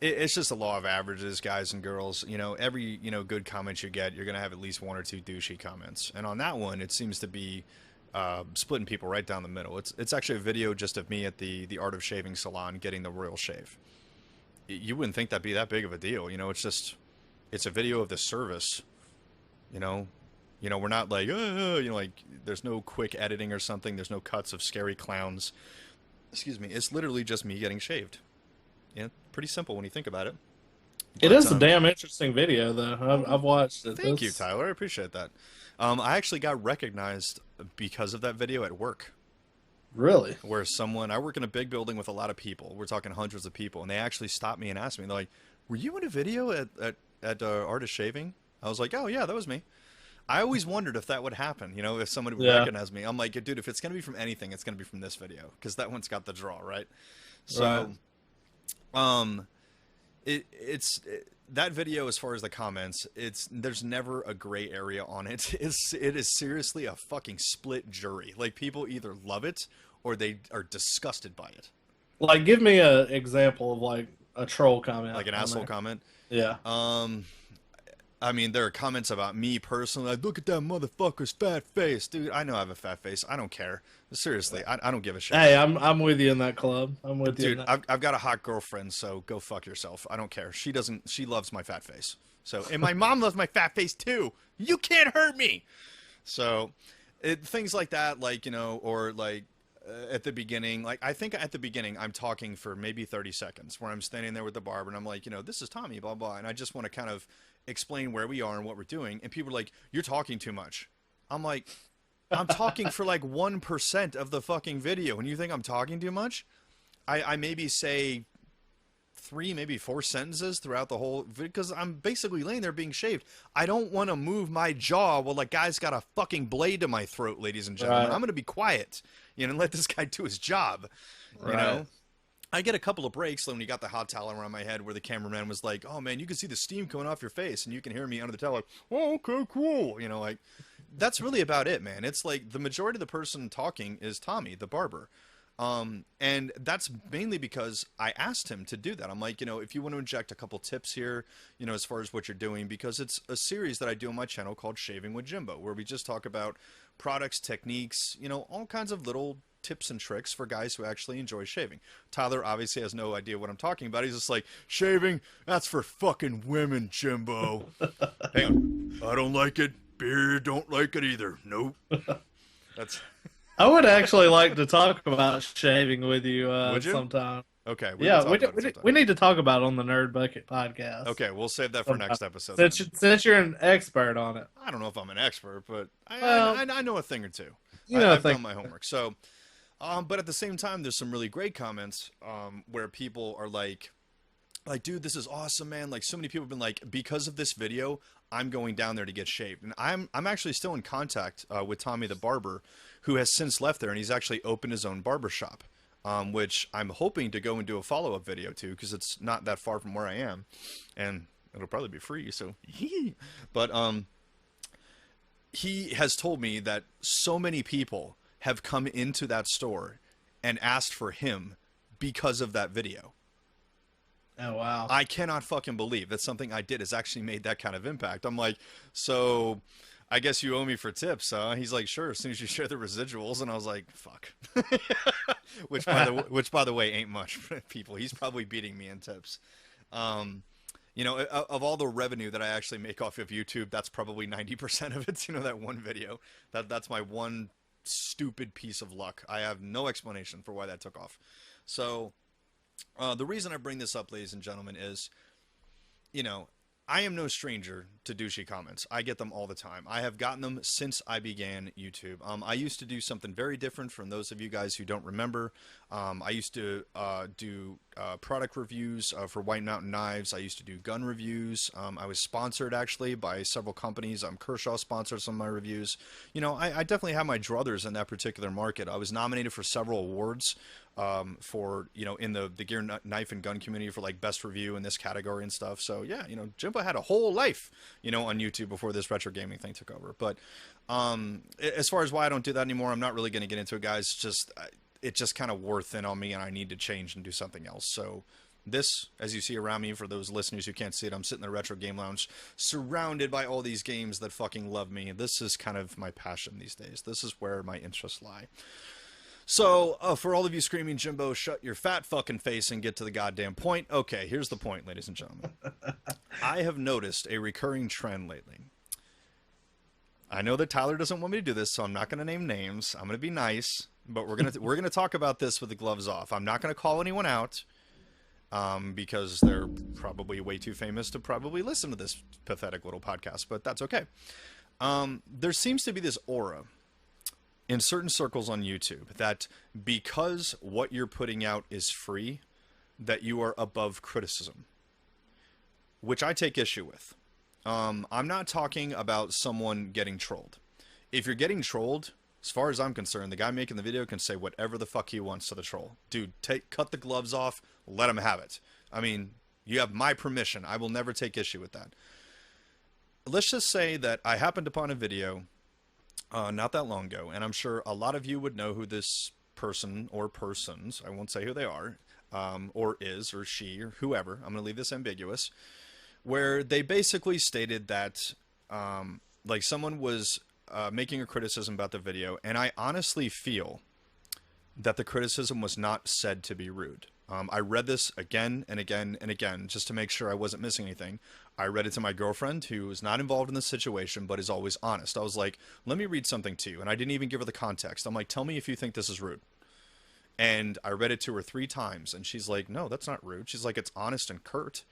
it's just a law of averages, guys and girls. Every good comment you get, you're going to have at least one or two douchey comments, and on that one, it seems to be splitting people right down the middle. It's actually a video just of me at the Art of Shaving salon getting the royal shave. You wouldn't think that'd be that big of a deal. It's a video of the service. We're not like, like there's no quick editing or something. There's no cuts of scary clowns. Excuse me. It's literally just me getting shaved. Pretty simple when you think about it. It But, is a damn interesting video, though. I've watched it. Thank you, Tyler. I appreciate that. I actually got recognized because of that video at work. Really? Where I work in a big building with a lot of people. We're talking hundreds of people, and they actually stopped me and asked me, they're like, "Were you in a video at Art of Shaving?" I was like, "Oh yeah, that was me." I always wondered if that would happen, if somebody would recognize me. I'm like, dude, if it's gonna be from anything, it's gonna be from this video because that one's got the draw, right? So, it's that video, as far as the comments, there's never a gray area on it. It is seriously a fucking split jury. Like, people either love it or they are disgusted by it. Like, give me an example of like a troll comment, like an asshole comment. Yeah. I mean, there are comments about me personally. Like, look at that motherfucker's fat face, dude. I know I have a fat face. I don't care. Seriously, I don't give a shit. Hey, I'm with you in that club. I'm with you. Dude, I've got a hot girlfriend, so go fuck yourself. I don't care. She doesn't. She loves my fat face. So, and my mom loves my fat face too. You can't hurt me. So, things like that, like, or like at the beginning, like, I think at the beginning I'm talking for maybe 30 seconds where I'm standing there with the barber and I'm like, this is Tommy, blah blah, and I just want to kind of explain where we are and what we're doing, and people are like, "You're talking too much." I'm like, I'm talking for like 1% of the fucking video, and you think I'm talking too much? I maybe say 3, maybe 4 sentences throughout the whole video because I'm basically laying there being shaved. I don't want to move my jaw while a guy's got a fucking blade to my throat, ladies and gentlemen. Right. I'm gonna be quiet, and let this guy do his job. Right. I get a couple of breaks when you got the hot towel around my head where the cameraman was like, "Oh man, you can see the steam coming off your face," and you can hear me under the towel like, "Oh, okay, cool." Like, that's really about it, man. It's like the majority of the person talking is Tommy, the barber. And that's mainly because I asked him to do that. I'm like, if you want to inject a couple tips here, as far as what you're doing, because it's a series that I do on my channel called Shaving with Jimbo, where we just talk about products, techniques, all kinds of little tips and tricks for guys who actually enjoy shaving. Tyler obviously has no idea what I'm talking about. He's just like, "Shaving, that's for fucking women, Jimbo." Hang on. I don't like it. Beard don't like it either. Nope. That's... I would actually like to talk about shaving with you, Would you? sometime. Okay. We need to talk about it on the Nerd Bucket podcast. Okay, we'll save that for next episode. Since you're an expert on it. I don't know if I'm an expert, but I know a thing or two. I've done my homework. So, but at the same time, there's some really great comments where people are like, "Dude, this is awesome, man." Like, so many people have been like, "Because of this video, I'm going down there to get shaved." And I'm actually still in contact with Tommy the barber, who has since left there, and he's actually opened his own barber shop, which I'm hoping to go and do a follow-up video to, because it's not that far from where I am, and it'll probably be free. So, but he has told me that so many people have come into that store and asked for him because of that video. Oh, wow. I cannot fucking believe that something I did has actually made that kind of impact. I'm like, "So I guess you owe me for tips, huh?" He's like, "Sure, as soon as you share the residuals." And I was like, "Fuck." which by the way ain't much for people. He's probably beating me in tips. Of all the revenue that I actually make off of YouTube, that's probably 90% of it. That one video. That's my one stupid piece of luck. I have no explanation for why that took off. So the reason I bring this up, ladies and gentlemen, is, I am no stranger to douchey comments. I get them all the time. I have gotten them since I began YouTube. I used to do something very different from those of you guys who don't remember. I used to do product reviews for White Mountain Knives. I used to do gun reviews. I was sponsored actually by several companies. Kershaw sponsors some of my reviews. You know, I definitely have my druthers in that particular market. I was nominated for several awards for, you know, in the gear, knife, and gun community for like best review in this category and stuff. So yeah, you know, Jimbo had a whole life, you know, on YouTube before this retro gaming thing took over. But as far as why I don't do that anymore, I'm not really going to get into it, guys. Just it just kind of wore thin on me, and I need to change and do something else. So this, as you see around me, for those listeners who can't see it, I'm sitting in the retro game lounge surrounded by all these games that fucking love me. This is kind of my passion these days. This is where my interests lie. So, for all of you screaming, Jimbo, shut your fat fucking face and get to the goddamn point. Okay, here's the point, ladies and gentlemen. I have noticed a recurring trend lately. I know that Tyler doesn't want me to do this, so I'm not going to name names. I'm going to be nice, but we're gonna talk about this with the gloves off. I'm not going to call anyone out, because they're probably way too famous to probably listen to this pathetic little podcast, but that's okay. There seems to be this aura in certain circles on YouTube that because what you're putting out is free, that you are above criticism, which I take issue with. I'm not talking about someone getting trolled. If you're getting trolled, as far as I'm concerned, the guy making the video can say whatever the fuck he wants to the troll. Dude, cut the gloves off, let him have it. I mean, you have my permission. I will never take issue with that. Let's just say that I happened upon a video not that long ago, and I'm sure a lot of you would know who this person or persons, I won't say who they are, or is, or she, or whoever, I'm going to leave this ambiguous, where they basically stated that, like, someone was making a criticism about the video, and I honestly feel that the criticism was not said to be rude. I read this again and again and again just to make sure I wasn't missing anything. I read it to my girlfriend, who is not involved in the situation but is always honest. I was like, let me read something to you. And I didn't even give her the context. I'm like, tell me if you think this is rude. And I read it to her 3 times, and she's like, no, that's not rude. She's like, it's honest and curt,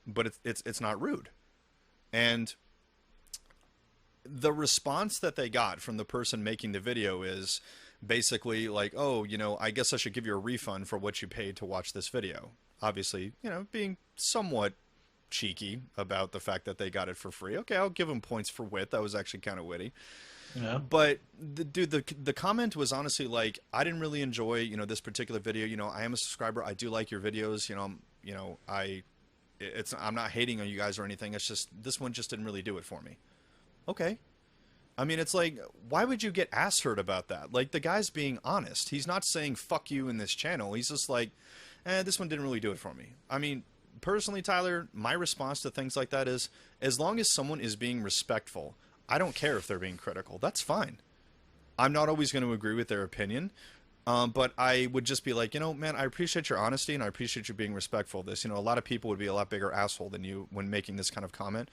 but it's not rude. And the response that they got from the person making the video is basically like, oh, you know, I guess I should give you a refund for what you paid to watch this video. Obviously, you know, being somewhat cheeky about the fact that they got it for free. Okay, I'll give them points for wit. That was actually kind of witty. Yeah. But the comment was honestly like, I didn't really enjoy, you know, this particular video. You know, I am a subscriber. I do like your videos. You know, I'm not hating on you guys or anything. It's just this one just didn't really do it for me. Okay. I mean, it's like, why would you get ass hurt about that? Like, the guy's being honest. He's not saying fuck you in this channel. He's just like, this one didn't really do it for me. I mean, personally, Tyler, my response to things like that is, as long as someone is being respectful, I don't care if they're being critical. That's fine. I'm not always going to agree with their opinion, but I would just be like, you know, man, I appreciate your honesty and I appreciate you being respectful of this. You know, a lot of people would be a lot bigger asshole than you when making this kind of comment.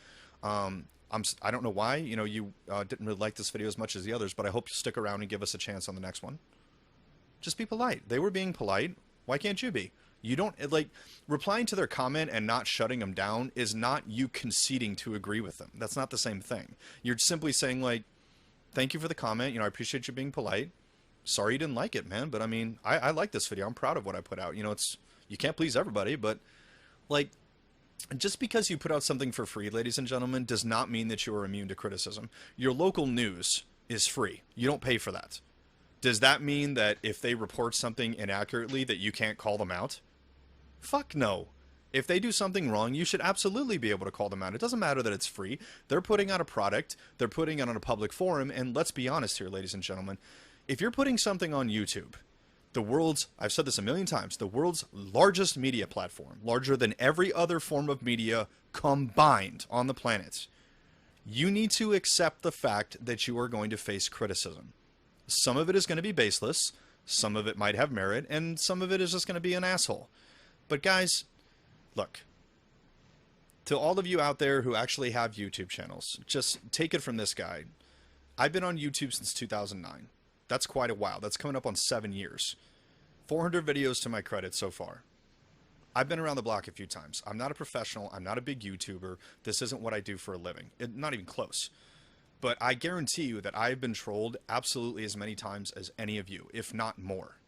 I don't know why, you know, you didn't really like this video as much as the others, but I hope you stick around and give us a chance on the next one. Just be polite. They were being polite. Why can't you be? You don't, like, replying to their comment and not shutting them down is not you conceding to agree with them. That's not the same thing. You're simply saying, like, thank you for the comment. You know, I appreciate you being polite. Sorry you didn't like it, man. But I mean, I like this video. I'm proud of what I put out. You know, you can't please everybody, but like, just because you put out something for free, ladies and gentlemen, does not mean that you are immune to criticism. Your local news is free. You don't pay for that. Does that mean that if they report something inaccurately that you can't call them out? Fuck no. If they do something wrong, you should absolutely be able to call them out. It doesn't matter that it's free. They're putting out a product. They're putting it on a public forum. And let's be honest here, ladies and gentlemen. If you're putting something on YouTube, I've said this a million times, the world's largest media platform, larger than every other form of media combined on the planet, you need to accept the fact that you are going to face criticism. Some of it is going to be baseless, some of it might have merit, and some of it is just going to be an asshole. But guys, look, to all of you out there who actually have YouTube channels, just take it from this guy. I've been on YouTube since 2009. That's quite a while. That's coming up on 7 years. 400 videos to my credit so far. I've been around the block a few times. I'm not a professional. I'm not a big YouTuber. This isn't what I do for a living. Not even close. But I guarantee you that I've been trolled absolutely as many times as any of you, if not more.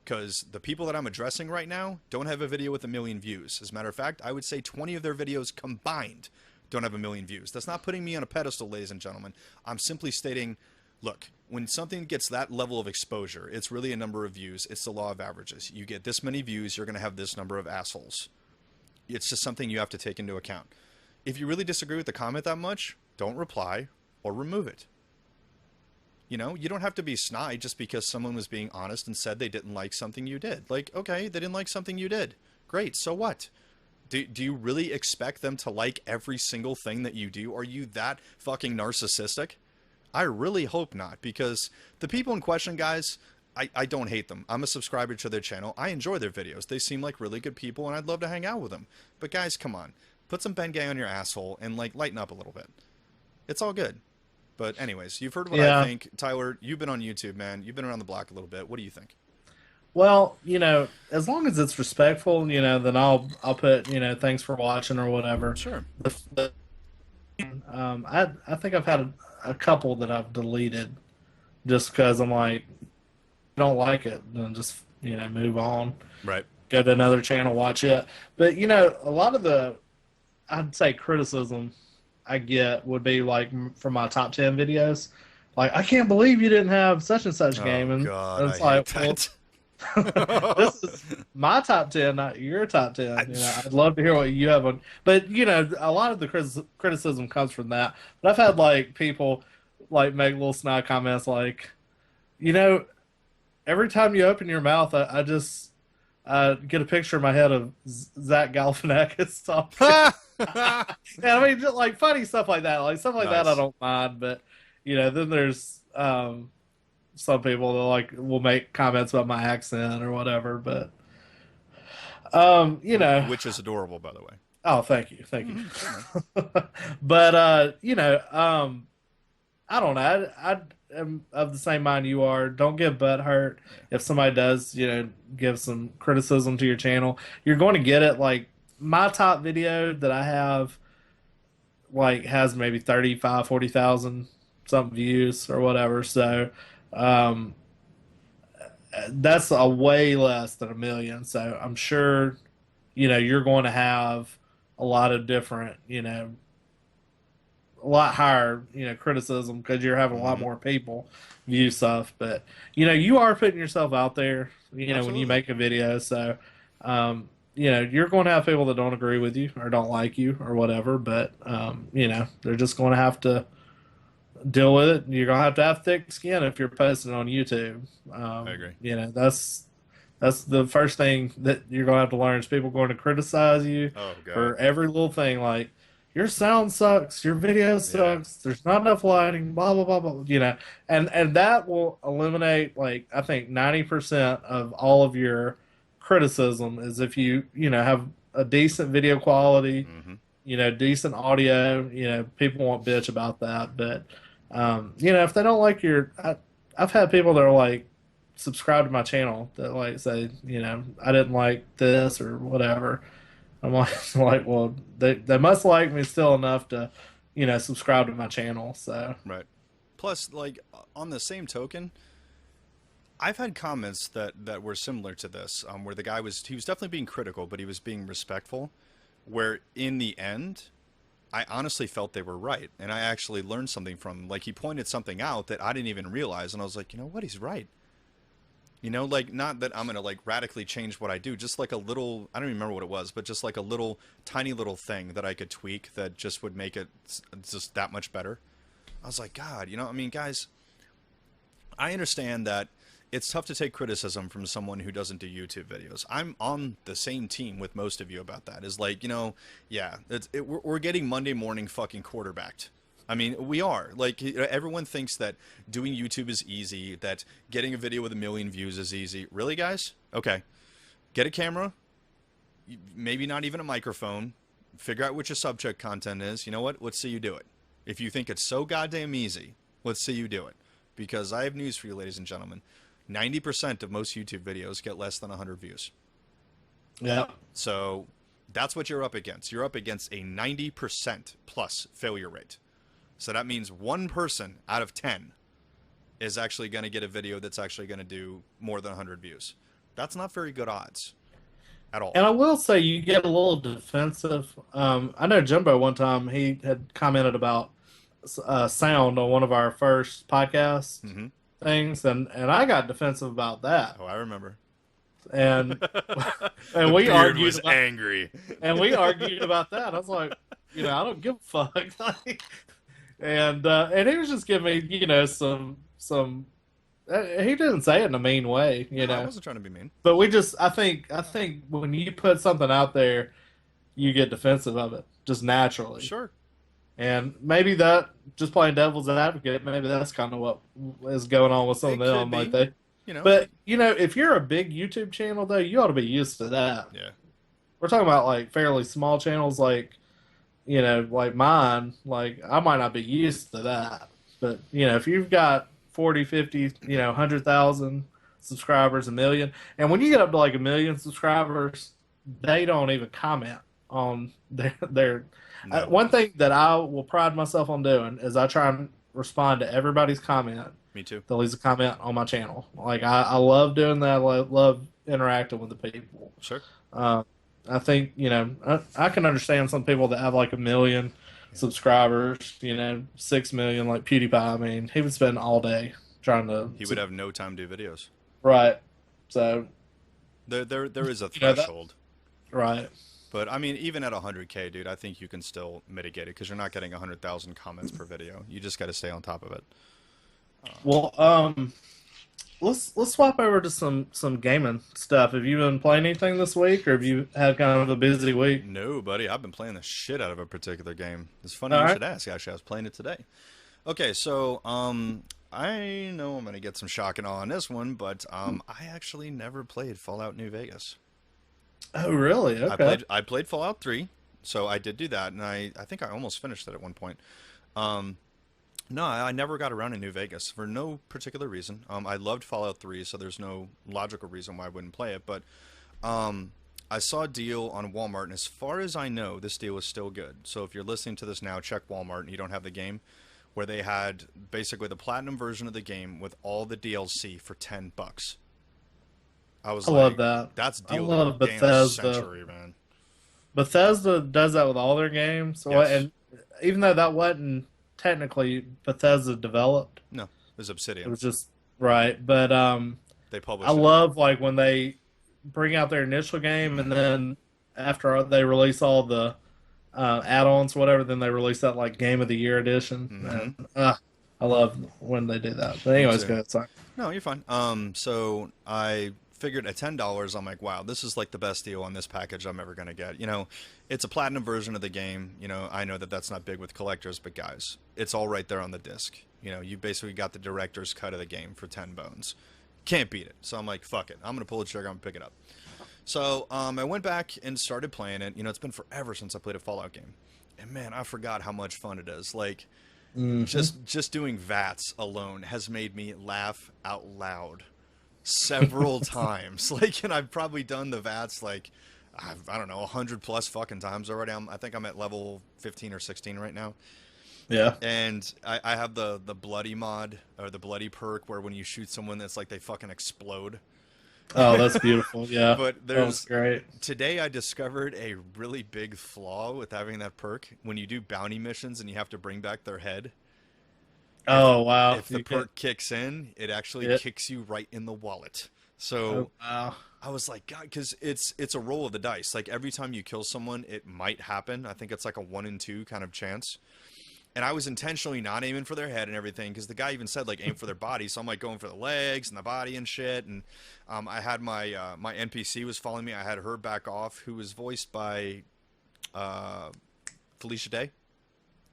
Because the people that I'm addressing right now don't have a video with 1 million views. As a matter of fact, I would say 20 of their videos combined don't have 1 million views. That's not putting me on a pedestal, ladies and gentlemen. I'm simply stating, look, when something gets that level of exposure, it's really a number of views. It's the law of averages. You get this many views, you're going to have this number of assholes. It's just something you have to take into account. If you really disagree with the comment that much, don't reply or remove it. You know, you don't have to be snide just because someone was being honest and said they didn't like something you did. Like, okay, they didn't like something you did. Great, so what? Do you really expect them to like every single thing that you do? Are you that fucking narcissistic? I really hope not, because the people in question, guys, I don't hate them. I'm a subscriber to their channel. I enjoy their videos. They seem like really good people, and I'd love to hang out with them. But guys, come on. Put some Bengay on your asshole and, like, lighten up a little bit. It's all good. But anyways, you've heard what I think. Tyler, you've been on YouTube, man. You've been around the block a little bit. What do you think? Well, you know, as long as it's respectful, you know, then I'll put, you know, thanks for watching or whatever. Sure. I think I've had a couple that I've deleted just because I'm like, I don't like it, then just, you know, move on. Right. Go to another channel, watch it. But, you know, a lot of the, I'd say, criticism I get would be like from my top 10 videos. Like, I can't believe you didn't have such and such game. And God, it's I like, hate that. this is my top 10, not your top 10. You know, I'd love to hear what you have on. But, you know, a lot of the criticism comes from that. But I've had, like, people, like, make little snide comments like, you know, every time you open your mouth, I just get a picture in my head of Zach Galifianakis talking. Yeah, I mean, just, like, funny stuff like that. Like, stuff like that I don't mind. But, you know, then there's some people that, like, will make comments about my accent or whatever. But, you know. Which is adorable, by the way. Oh, thank you. Thank you. But, you know, I don't know. I am of the same mind you are. Don't get butt hurt if somebody does, you know, give some criticism to your channel. You're going to get it. Like, my top video that I have, like, has maybe 35, 40,000 something views or whatever. So, that's a way less than 1 million. So I'm sure, you know, you're going to have a lot of different, you know, a lot higher, you know, criticism because you're having a lot more people view stuff. But, you know, you are putting yourself out there, you know, when you make a video. So, you know, you're going to have people that don't agree with you or don't like you or whatever. But, you know, they're just going to have to deal with it. You're going to have thick skin if you're posting on YouTube. I agree. You know, that's the first thing that you're going to have to learn is people going to criticize you for every little thing. Like, your sound sucks, your video sucks, there's not enough lighting, blah, blah, blah, blah, you know. And that will eliminate, like, I think 90% of all of your criticism is if you know, have a decent video quality, you know, decent audio, you know, people won't bitch about that. But, you know, if they don't like I've had people that are like, subscribe to my channel that, like, say, you know, I didn't like this or whatever. I'm like, well, they must like me still enough to, you know, subscribe to my channel. So right. Plus, like, on the same token, I've had comments that were similar to this, where the guy was definitely being critical, but he was being respectful. Where in the end, I honestly felt they were right, and I actually learned something from him. Like, he pointed something out that I didn't even realize, and I was like, you know what, he's right. You know, like, not that I'm going to, like, radically change what I do, just like a little, I don't even remember what it was, but just like a little, tiny little thing that I could tweak that just would make it just that much better. I was like, God, you know, I mean, guys, I understand that it's tough to take criticism from someone who doesn't do YouTube videos. I'm on the same team with most of you about that. Is like, you know, yeah, we're getting Monday morning fucking quarterbacked. I mean, we are. Like, everyone thinks that doing YouTube is easy, that getting a video with 1 million views is easy. Really, guys? Okay. Get a camera, maybe not even a microphone, figure out what your subject content is. You know what? Let's see you do it. If you think it's so goddamn easy, let's see you do it. Because I have news for you, ladies and gentlemen. 90% of most YouTube videos get less than 100 views. Yeah. So that's what you're up against. You're up against a 90% plus failure rate. So that means one person out of 10 is actually going to get a video that's actually going to do more than 100 views. That's not very good odds at all. And I will say you get a little defensive. I know Jimbo one time he had commented about sound on one of our first podcast things, and I got defensive about that. Oh, I remember. And and we argued was about, angry. And we argued about that. I was like, I don't give a fuck. And he was just giving me, some. He didn't say it in a mean way, No, I wasn't trying to be mean. But I think when you put something out there, you get defensive of it just naturally. Sure. And maybe that, just playing devil's advocate, maybe that's kind of what is going on with some of them. Like they, But if you're a big YouTube channel though, you ought to be used to that. Yeah. We're talking about like fairly small channels, like like mine. Like I might not be used to that, but if you've got 40, 50, 100,000 subscribers, 1 million. And when you get up to like 1 million subscribers, they don't even comment on their No. one thing that I will pride myself on doing is I try and respond to everybody's comment. Me too. That leaves a comment on my channel. Like I love doing that. I love interacting with the people. Sure. I think, I can understand some people that have like 1 million subscribers, 6 million, like PewDiePie. I mean, he would spend all day trying to. He would have no time to do videos. Right. So. There is a threshold. Right. But I mean, even at 100K, dude, I think you can still mitigate it because you're not getting 100,000 comments per video. You just got to stay on top of it. Let's swap over to some gaming stuff. Have you been playing anything this week, or have you had kind of a busy week? No, buddy. I've been playing the shit out of a particular game. It's funny you should ask. Actually, I was playing it today. Okay, so I know I'm gonna get some shock and awe on this one, but I actually never played Fallout New Vegas. Oh, really? Okay. I played Fallout 3, so I did do that, and I think I almost finished it at one point. No, I never got around to New Vegas for no particular reason. I loved Fallout 3, so there's no logical reason why I wouldn't play it. But I saw a deal on Walmart, and as far as I know, this deal is still good. So if you're listening to this now, check Walmart and you don't have the game, where they had basically the platinum version of the game with all the DLC for $10. I love that. That's deal of the game of the century, man. Bethesda does that with all their games, yes. And even though that wasn't technically Bethesda developed. No, it was Obsidian. It was just right, but they published. I love like when they bring out their initial game and then after they release all the add-ons, whatever, then they release that like Game of the Year edition. And, I love when they do that. But anyways, go ahead. Sorry. No, you're fine. So I figured at $10, I'm like, wow, this is like the best deal on this package I'm ever gonna get. It's a platinum version of the game. I know that that's not big with collectors, but guys, it's all right there on the disc. You basically got the director's cut of the game for 10 bones. Can't beat it. So I'm like, fuck it. I'm gonna pull the trigger. I'm gonna pick it up. So I went back and started playing it. It's been forever since I played a Fallout game, and man, I forgot how much fun it is. Like, just doing VATS alone has made me laugh out loud several times. Like, and I've probably done the VATS like I don't know 100+ fucking times already. I think I'm at level 15 or 16 right now. Yeah. And I have the bloody mod or the bloody perk where when you shoot someone, that's like they fucking explode. Oh, that's beautiful. Yeah. But that's great. Today I discovered a really big flaw with having that perk. When you do bounty missions and you have to bring back their head. Oh, wow. If the perk kicks in, it actually kicks you right in the wallet. So wow. I was like, God, because it's a roll of the dice. Like every time you kill someone, it might happen. I think it's like a 1 in 2 kind of chance. And I was intentionally not aiming for their head and everything because the guy even said like aim for their body. So I'm like going for the legs and the body and shit. And I had my my NPC was following me. I had her back off, who was voiced by Felicia Day.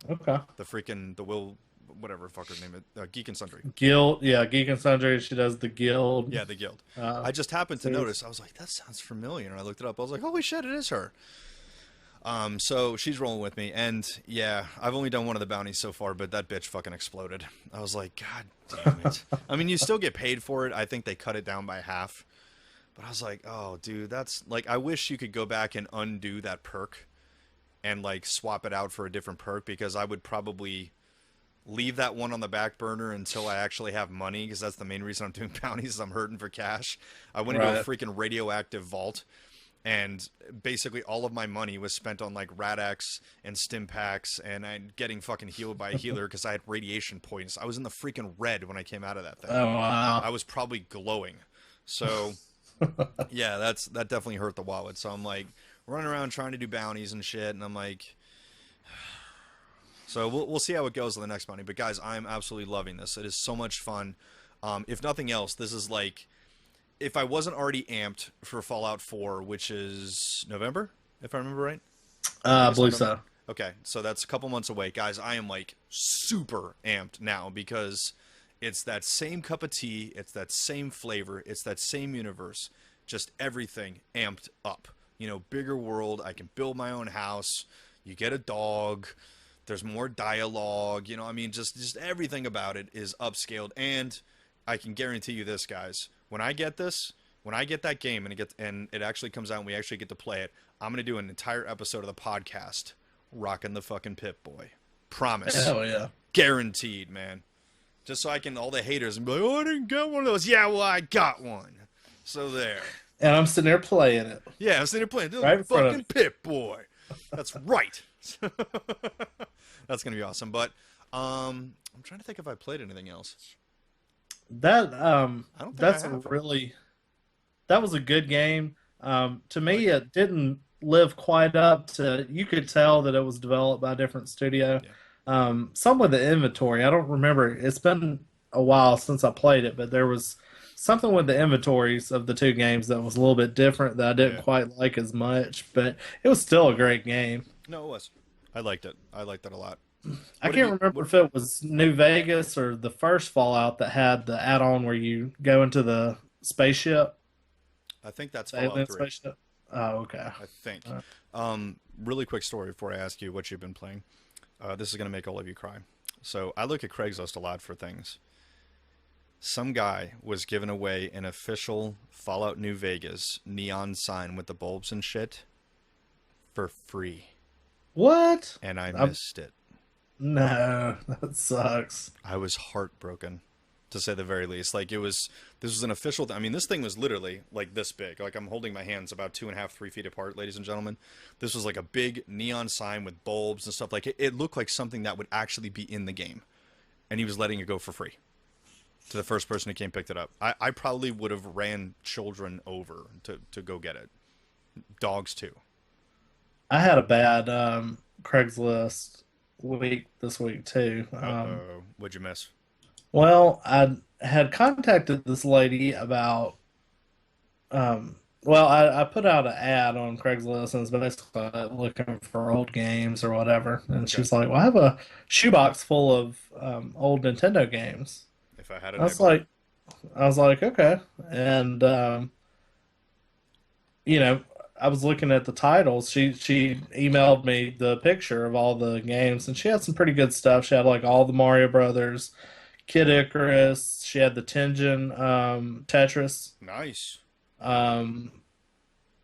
Okay. The Will. Whatever fuck her name is, Geek and Sundry. Guild, yeah, Geek and Sundry. She does the Guild. Yeah, the Guild. I just happened to notice. I was like, that sounds familiar, and I looked it up. I was like, holy shit, it is her. So she's rolling with me, and yeah, I've only done one of the bounties so far, but that bitch fucking exploded. I was like, God damn it. I mean, you still get paid for it. I think they cut it down by half, But I was like, oh, dude, that's like, I wish you could go back and undo that perk and like swap it out for a different perk because I would probably leave that one on the back burner until I actually have money because that's the main reason I'm doing bounties is I'm hurting for cash. I went into a Right. freaking radioactive vault and basically all of my money was spent on like RAD and stim packs and I'm getting fucking healed by a healer because I had radiation points. I was in the freaking red when I came out of that thing. Oh wow. I was probably glowing. So yeah, that definitely hurt the wallet. So I'm like running around trying to do bounties and shit, and I'm like, so we'll see how it goes on the next bounty. But guys, I'm absolutely loving this. It is so much fun. If nothing else, this is like if I wasn't already amped for Fallout 4, which is November, if I remember right. I It's believe November. so. Okay, so that's a couple months away, guys. I am like super amped now because it's that same cup of tea, it's that same flavor, it's that same universe, just everything amped up. You know, bigger world. I can build my own house. You get a dog. There's more dialogue. You know, I mean, just everything about it is upscaled. And I can guarantee you this, guys. When I get this, when I get that game and it actually comes out and we actually get to play it, I'm gonna do an entire episode of the podcast rocking the fucking Pip Boy. Promise. Hell yeah. Guaranteed, man. Just so I can, all the haters and be like, oh, I didn't get one of those. Yeah, well, I got one. So there. And I'm sitting there playing it. Yeah, I'm sitting there playing. This Right in front of fucking Pip Boy. That's right. That's going to be awesome. But I'm trying to think if I played anything else. That I don't think that's I a have. really that was a good game. To me, it didn't live quite up to. You could tell that it was developed by a different studio. Yeah. Some with the inventory, I don't remember. It's been a while since I played it, but there was something with the inventories of the two games that was a little bit different that I didn't Yeah. quite like as much. But it was still a great game. No, it was. I liked it. I liked it a lot. I What have can't you? remember if it was New Vegas or the first Fallout that had the add-on where you go into the spaceship, I think that's the Fallout alien 3. spaceship. Oh, okay. I think. Uh, Really quick story before I ask you what you've been playing. This is going to make all of you cry. So I look at Craigslist a lot for things. Some guy was giving away an official Fallout New Vegas neon sign with the bulbs and shit for free, What? and I I'm, missed it. no, that sucks. I was heartbroken, to say the very least. Like this was an official. I mean, this thing was literally like this big. Like I'm holding my hands about 2.5, 3 feet apart, ladies and gentlemen. This was like a big neon sign with bulbs and stuff. Like it looked like something that would actually be in the game, and he was letting it go for free to the first person who came picked it up. I probably would have ran children over to go get it. Dogs too. I had a bad Craigslist week this week too. Uh-oh. What'd you miss? Well, I had contacted this lady about. Well, I put out an ad on Craigslist and it's basically like looking for old games or whatever. And she Okay. was like, "Well, I have a shoebox full of old Nintendo games." If I had a I was nickel. like, okay. And you know, I was looking at the titles. She emailed me the picture of all the games, and she had some pretty good stuff. She had like all the Mario Brothers, Kid Icarus. She had the Tengen Tetris. Nice. Um,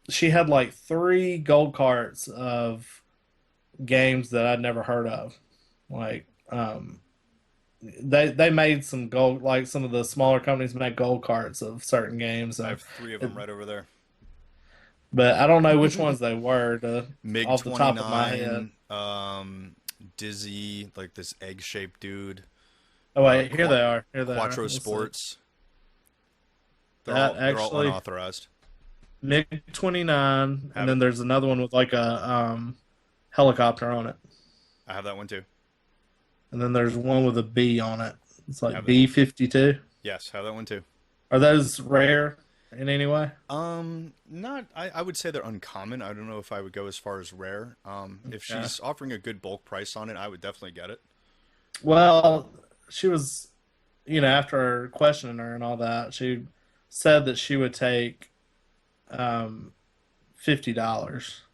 she had like three gold carts of games that I'd never heard of. Like they made some gold, like some of the smaller companies made gold carts of certain games, I and have 3 of them right over there. but I don't know which ones they were MiG off the top of my head. 29, Dizzy, like this egg-shaped dude. Oh wait, here they are. Here they are. Quattro Let's see. Sports. That They're all actually unauthorized. MiG 29, Have and then it. there's another one with like a helicopter on it, I have that one too. and then there's one with a B on it. It's like Have it. B-52. Yes, have that one too. Are those rare in any way? Not. I would say they're uncommon. I don't know if I would go as far as rare. If Okay. she's offering a good bulk price on it, I would definitely get it. Well, she was, after questioning her and all that, she said that she would take $50.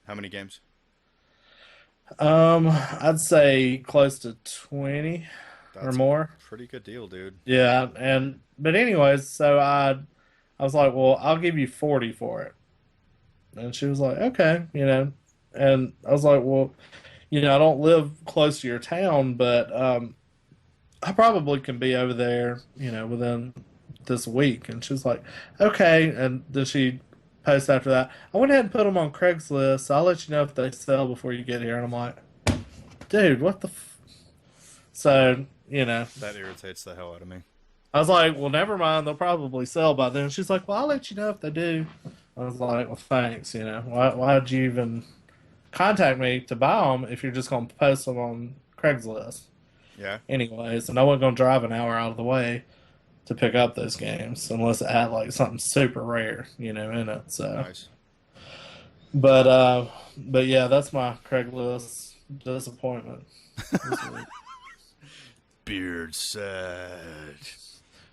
How many games? I'd say close to 20 or That's a more. pretty good deal, dude. Yeah, but anyways, so I I was like, well, I'll give you 40 for it. And she was like, okay, And I was like, well, I don't live close to your town, but I probably can be over there, within this week. And she was like, okay. And then she posted after that, I went ahead and put them on Craigslist. So I'll let you know if they sell before you get here. And I'm like, dude, what the So, That irritates the hell out of me. I was like, well, never mind. They'll probably sell by then. She's like, well, I'll let you know if they do. I was like, well, thanks. Why'd you even contact me to buy them if you're just going to post them on Craigslist? Yeah. Anyways, and I wasn't going to drive an hour out of the way to pick up those games unless it had like something super rare, in it. So, Nice. but yeah, that's my Craigslist disappointment. Beard sad.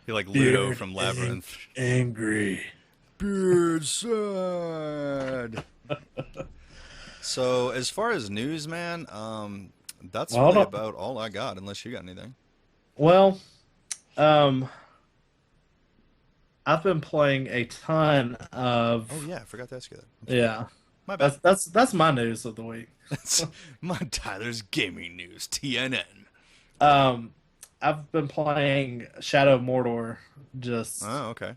You're like Ludo from Labyrinth. Angry. Beard sad. So, as far as news, man, that's really about all I got, unless you got anything. Well, I've been playing a ton of. Oh yeah, I forgot to ask you that. Yeah, My bad. That's my news of the week. That's my Tyler's gaming news. TNN. I've been playing Shadow of Mordor just okay.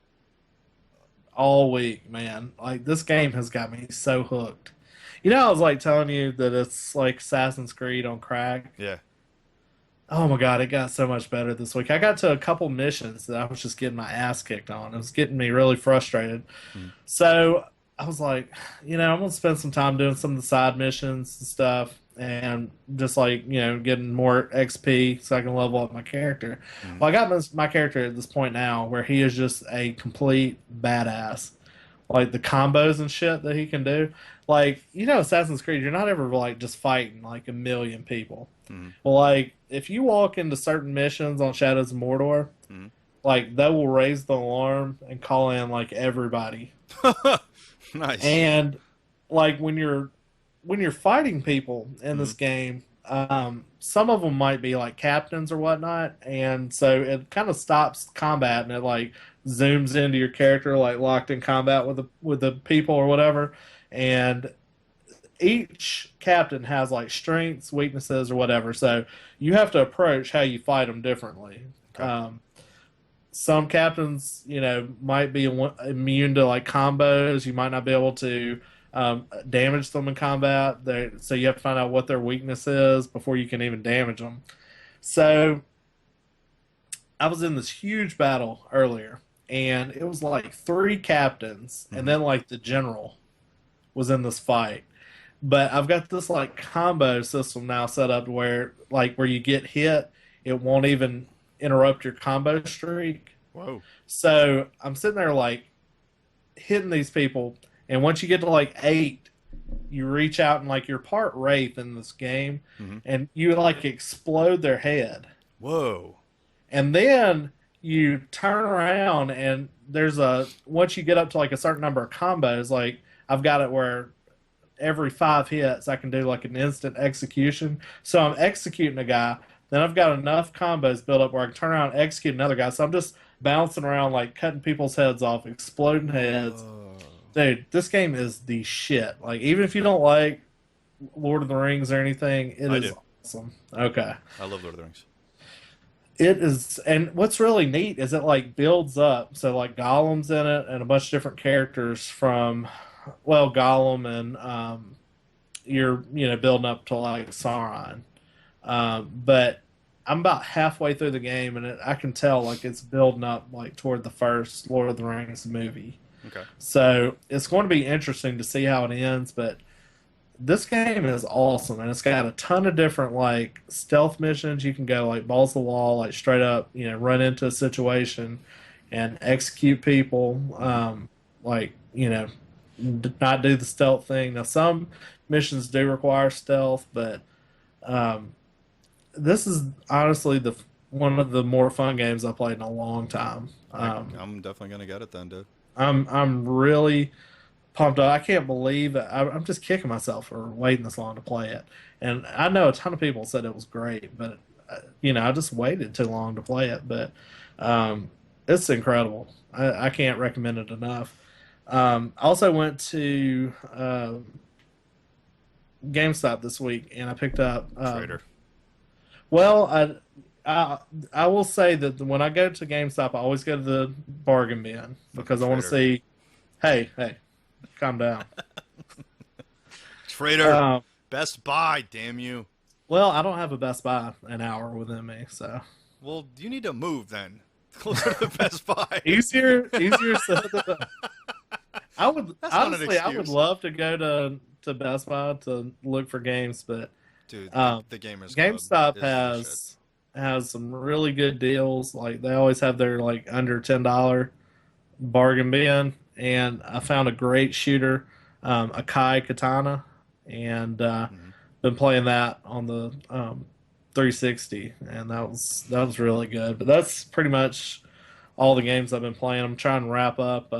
all week, man. Like this game has got me so hooked. I was like telling you that it's like Assassin's Creed on crack. Yeah. Oh my god, it got so much better this week. I got to a couple missions that I was just getting my ass kicked on. It was getting me really frustrated. So I was like, I'm gonna spend some time doing some of the side missions and stuff, and just like getting more XP so I can level up my character. Well, I got my character at this point now where he is just a complete badass. Like the combos and shit that he can do. Like, Assassin's Creed, you're not ever like just fighting like a million people. Well, like if you walk into certain missions on Shadows of Mordor, like they will raise the alarm and call in like everybody. Nice. And like when you're fighting people in this game, some of them might be like captains or whatnot, and so it kind of stops combat and it like zooms into your character like locked in combat with the people or whatever, and each captain has like strengths, weaknesses, or whatever. So you have to approach how you fight them differently. Okay. Some captains, might be immune to like combos. You might not be able to damage them in combat. So you have to find out what their weakness is before you can even damage them. So I was in this huge battle earlier, and it was like 3 captains, and then like the general was in this fight. But I've got this like combo system now set up where you get hit, it won't even interrupt your combo streak. Whoa. So I'm sitting there like hitting these people, and once you get to like 8, you reach out and like you're part wraith in this game, and you like explode their head. Whoa. And then you turn around and once you get up to like a certain number of combos, like I've got it where every 5 hits I can do like an instant execution. So I'm executing a guy, then I've got enough combos built up where I can turn around and execute another guy. So I'm just bouncing around like cutting people's heads off, exploding heads. Dude, this game is the shit. Like even if you don't like Lord of the Rings or anything, it is awesome. Okay. I love Lord of the Rings. It is, and what's really neat is it like builds up. So like Gollum's in it, and a bunch of different characters from, well, Gollum, and you're building up to like Sauron. But I'm about halfway through the game, and I can tell like it's building up like toward the first Lord of the Rings movie. Okay. So it's going to be interesting to see how it ends, but this game is awesome, and it's got a ton of different like stealth missions. You can go like balls to the wall, like straight up, run into a situation and execute people. Not do the stealth thing. Now some missions do require stealth, but this is honestly one of the more fun games I played in a long time. I'm definitely gonna get it then, dude. I'm really pumped up. I can't believe it. I'm just kicking myself for waiting this long to play it. And I know a ton of people said it was great, but I just waited too long to play it. But It's incredible. I can't recommend it enough. I also went to GameStop this week, and I picked up. Trader. Well, I will say that when I go to GameStop, I always go to the bargain bin because Fucking I want to trader. see. Hey, calm down. Trader. Best Buy, damn you. Well, I don't have a Best Buy an hour within me, so Well, you need to move then. Closer to the Best Buy. easier said than done. I would That's not an honestly, I would excuse. love to go to Best Buy to look for games, but Dude, um, the Gamers Club GameStop is the shit. has some really good deals. Like they always have their like under $10 bargain bin, and I found a great shooter, a Kai Katana, and Mhm. been playing that on the 360, and that was really good. But that's pretty much all the games I've been playing. I'm trying to wrap up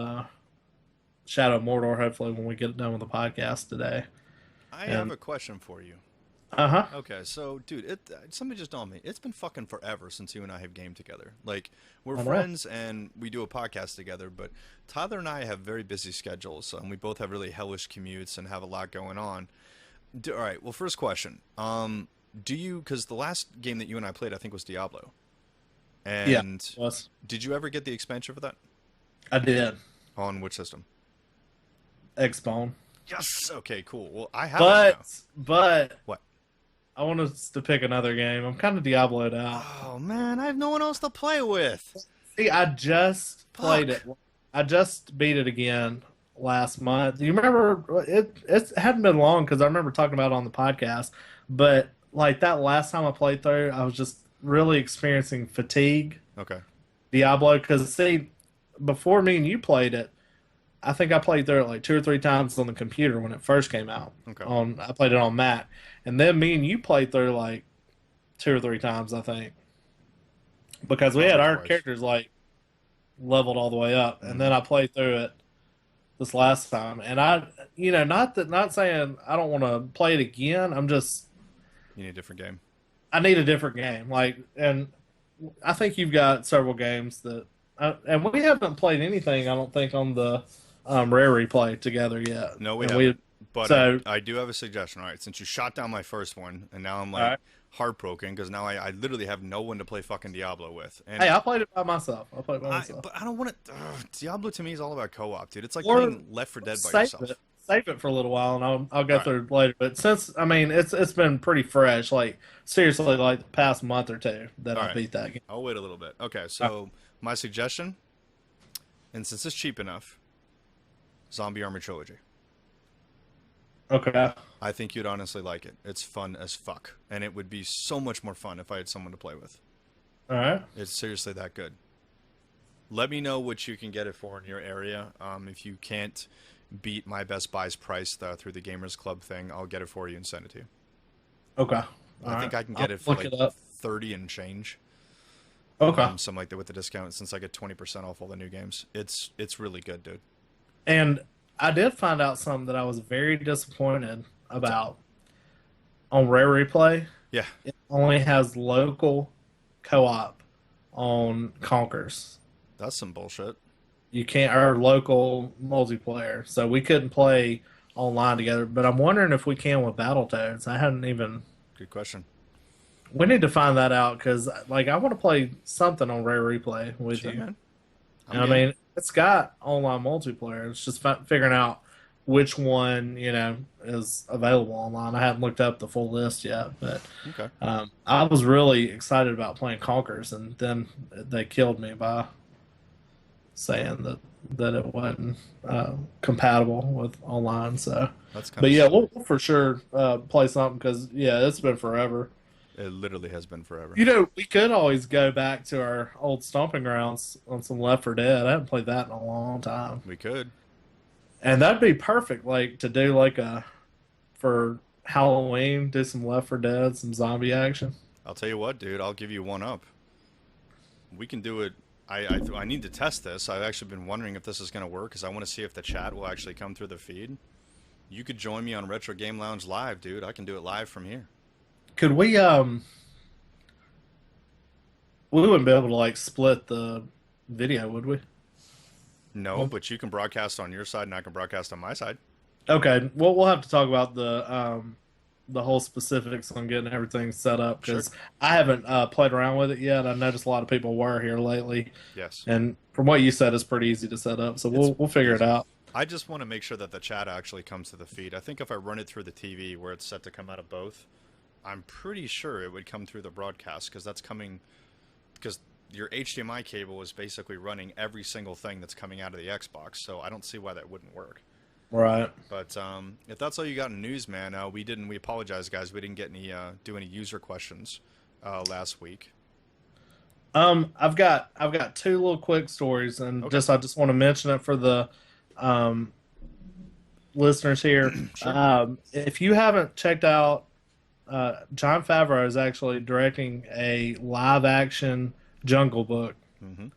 Shadow of Mordor hopefully when we get done with the podcast today. I have And a question for you. uh-huh. Okay, so dude, somebody just told me it's been fucking forever since you and I have gamed together. Like we're I know. friends and we do a podcast together, but Tyler and I have very busy schedules, and we both have really hellish commutes and have a lot going on. All right, well, first question, do you? Because the last game that you and I played, I think, was Diablo, Yeah, and was did you ever get the expansion for that? I did On which system? X-Bone. Yes. Okay, cool. Well, I have it now. But What? I want us to pick another game. I'm kind of Diablo'd out. Oh man, I have no one else to play with. See, I just played Fuck. it. I just beat it again last month. Do you remember? It hadn't been long because I remember talking about it on the podcast. But like that last time I played through, I was just really experiencing fatigue. Okay. Diablo, because see, before me and you played it, I think I played through it like two or three times on the computer when it first came out. Okay. I played it on Mac, and then me and you played through like two or three times, I think, because we had Probably our twice. characters like leveled all the way up, and then I played through it this last time, and not saying I don't want to play it again. I'm just You need a different game. I need a different game, like, and I think you've got several games that, and we haven't played anything. I don't think on the Rare Replay together yet. No, we And haven't. But so I do have a suggestion. All right, since you shot down my first one, and now I'm all like right. heartbroken because now I literally have no one to play fucking Diablo with. And Hey, I played it by myself. I played it by myself. but I don't want to. Diablo to me is all about co-op, dude. It's like Or playing Left 4 Dead by save yourself. save it for a little while, and I'll go All right. through it later. But since I mean it's been pretty fresh, like seriously, like the past month or two that All I right. beat that game. I'll wait a little bit. Okay, so my suggestion, and since it's cheap enough, Zombie Army Trilogy. Okay. I think you'd honestly like it. It's fun as fuck, and it would be so much more fun if I had someone to play with. All right. It's seriously that good. Let me know what you can get it for in your area. If you can't beat my Best Buy's price through the Gamers Club thing, I'll get it for you and send it to you. Okay. I think I can get it for look like it up. 30 and change. Okay. Something like that with the discount since I get 20% off all the new games. It's really good, dude. And I did find out something that I was very disappointed about on Rare Replay. Yeah. It only has local co-op on Conkers. That's some bullshit. You can't, or local multiplayer. So we couldn't play online together. But I'm wondering if we can with Battletoads. I hadn't even. Good question. We need to find that out because, like, I want to play something on Rare Replay with Sure, you. man. And I mean, it's got online multiplayer. It's just figuring out which one, is available online. I haven't looked up the full list yet, but Okay. I was really excited about playing Conkers, and then they killed me by saying that it wasn't compatible with online. So, That's kind but of yeah, silly. we'll for sure play something because it's been forever. It literally has been forever. We could always go back to our old stomping grounds on some Left 4 Dead. I haven't played that in a long time. We could. And that'd be perfect, like, to do, like, for Halloween, do some Left 4 Dead, some zombie action. I'll tell you what, dude. I'll give you one up. We can do it. I need to test this. I've actually been wondering if this is going to work because I want to see if the chat will actually come through the feed. You could join me on Retro Game Lounge live, dude. I can do it live from here. Could we wouldn't be able to, like, split the video, would we? No, Well, but you can broadcast on your side, and I can broadcast on my side. okay. Well, we'll have to talk about the whole specifics on getting everything set up Sure. because I haven't played around with it yet. I noticed a lot of people were here lately, Yes. and from what you said, it's pretty easy to set up. So It's we'll figure it easy. out. I just want to make sure that the chat actually comes to the feed. I think if I run it through the TV where it's set to come out of both, I'm pretty sure it would come through the broadcast because that's coming because your HDMI cable is basically running every single thing that's coming out of the Xbox. So I don't see why that wouldn't work. Right. But if that's all you got in news, man, we apologize, guys. We didn't get any do any user questions last week. I've got two little quick stories, and Okay. I just want to mention it for the um, listeners here. Sure. If you haven't checked out, John Favreau is actually directing a live action Jungle Book, Mm-hmm.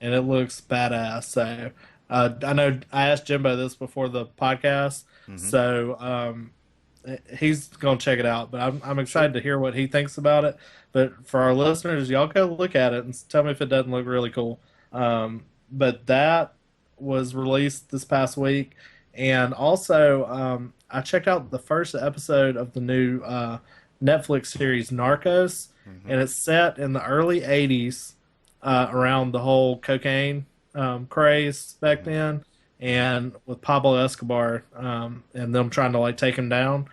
and it looks badass. So I know I asked Jimbo this before the podcast, Mm-hmm. so he's gonna check it out. But I'm Sure. excited to hear what he thinks about it. But for our listeners, y'all go look at it and tell me if it doesn't look really cool. But that was released this past week, and also I checked out the first episode of the new Netflix series Narcos, Mm-hmm. and it's set in the early '80s, around the whole cocaine craze back Mm-hmm. then, Mm-hmm. and with Pablo Escobar and them trying to like take him down.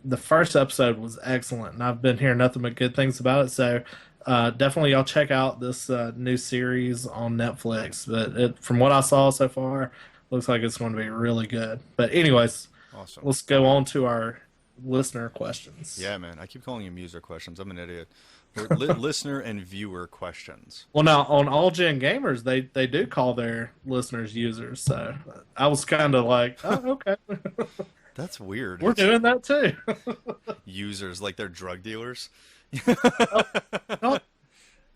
The first episode was excellent, and I've been hearing nothing but good things about it. So definitely, y'all check out this new series on Netflix. But from what I saw so far, looks like it's going to be really good. But anyways, Awesome. let's go on to our listener questions. Yeah, man. I keep calling him user questions. I'm an idiot. Listener and viewer questions. Well, now on All Gen Gamers, they do call their listeners users. So I was kind of like, oh, okay, That's weird. we're doing that too. Users like they're drug dealers. No,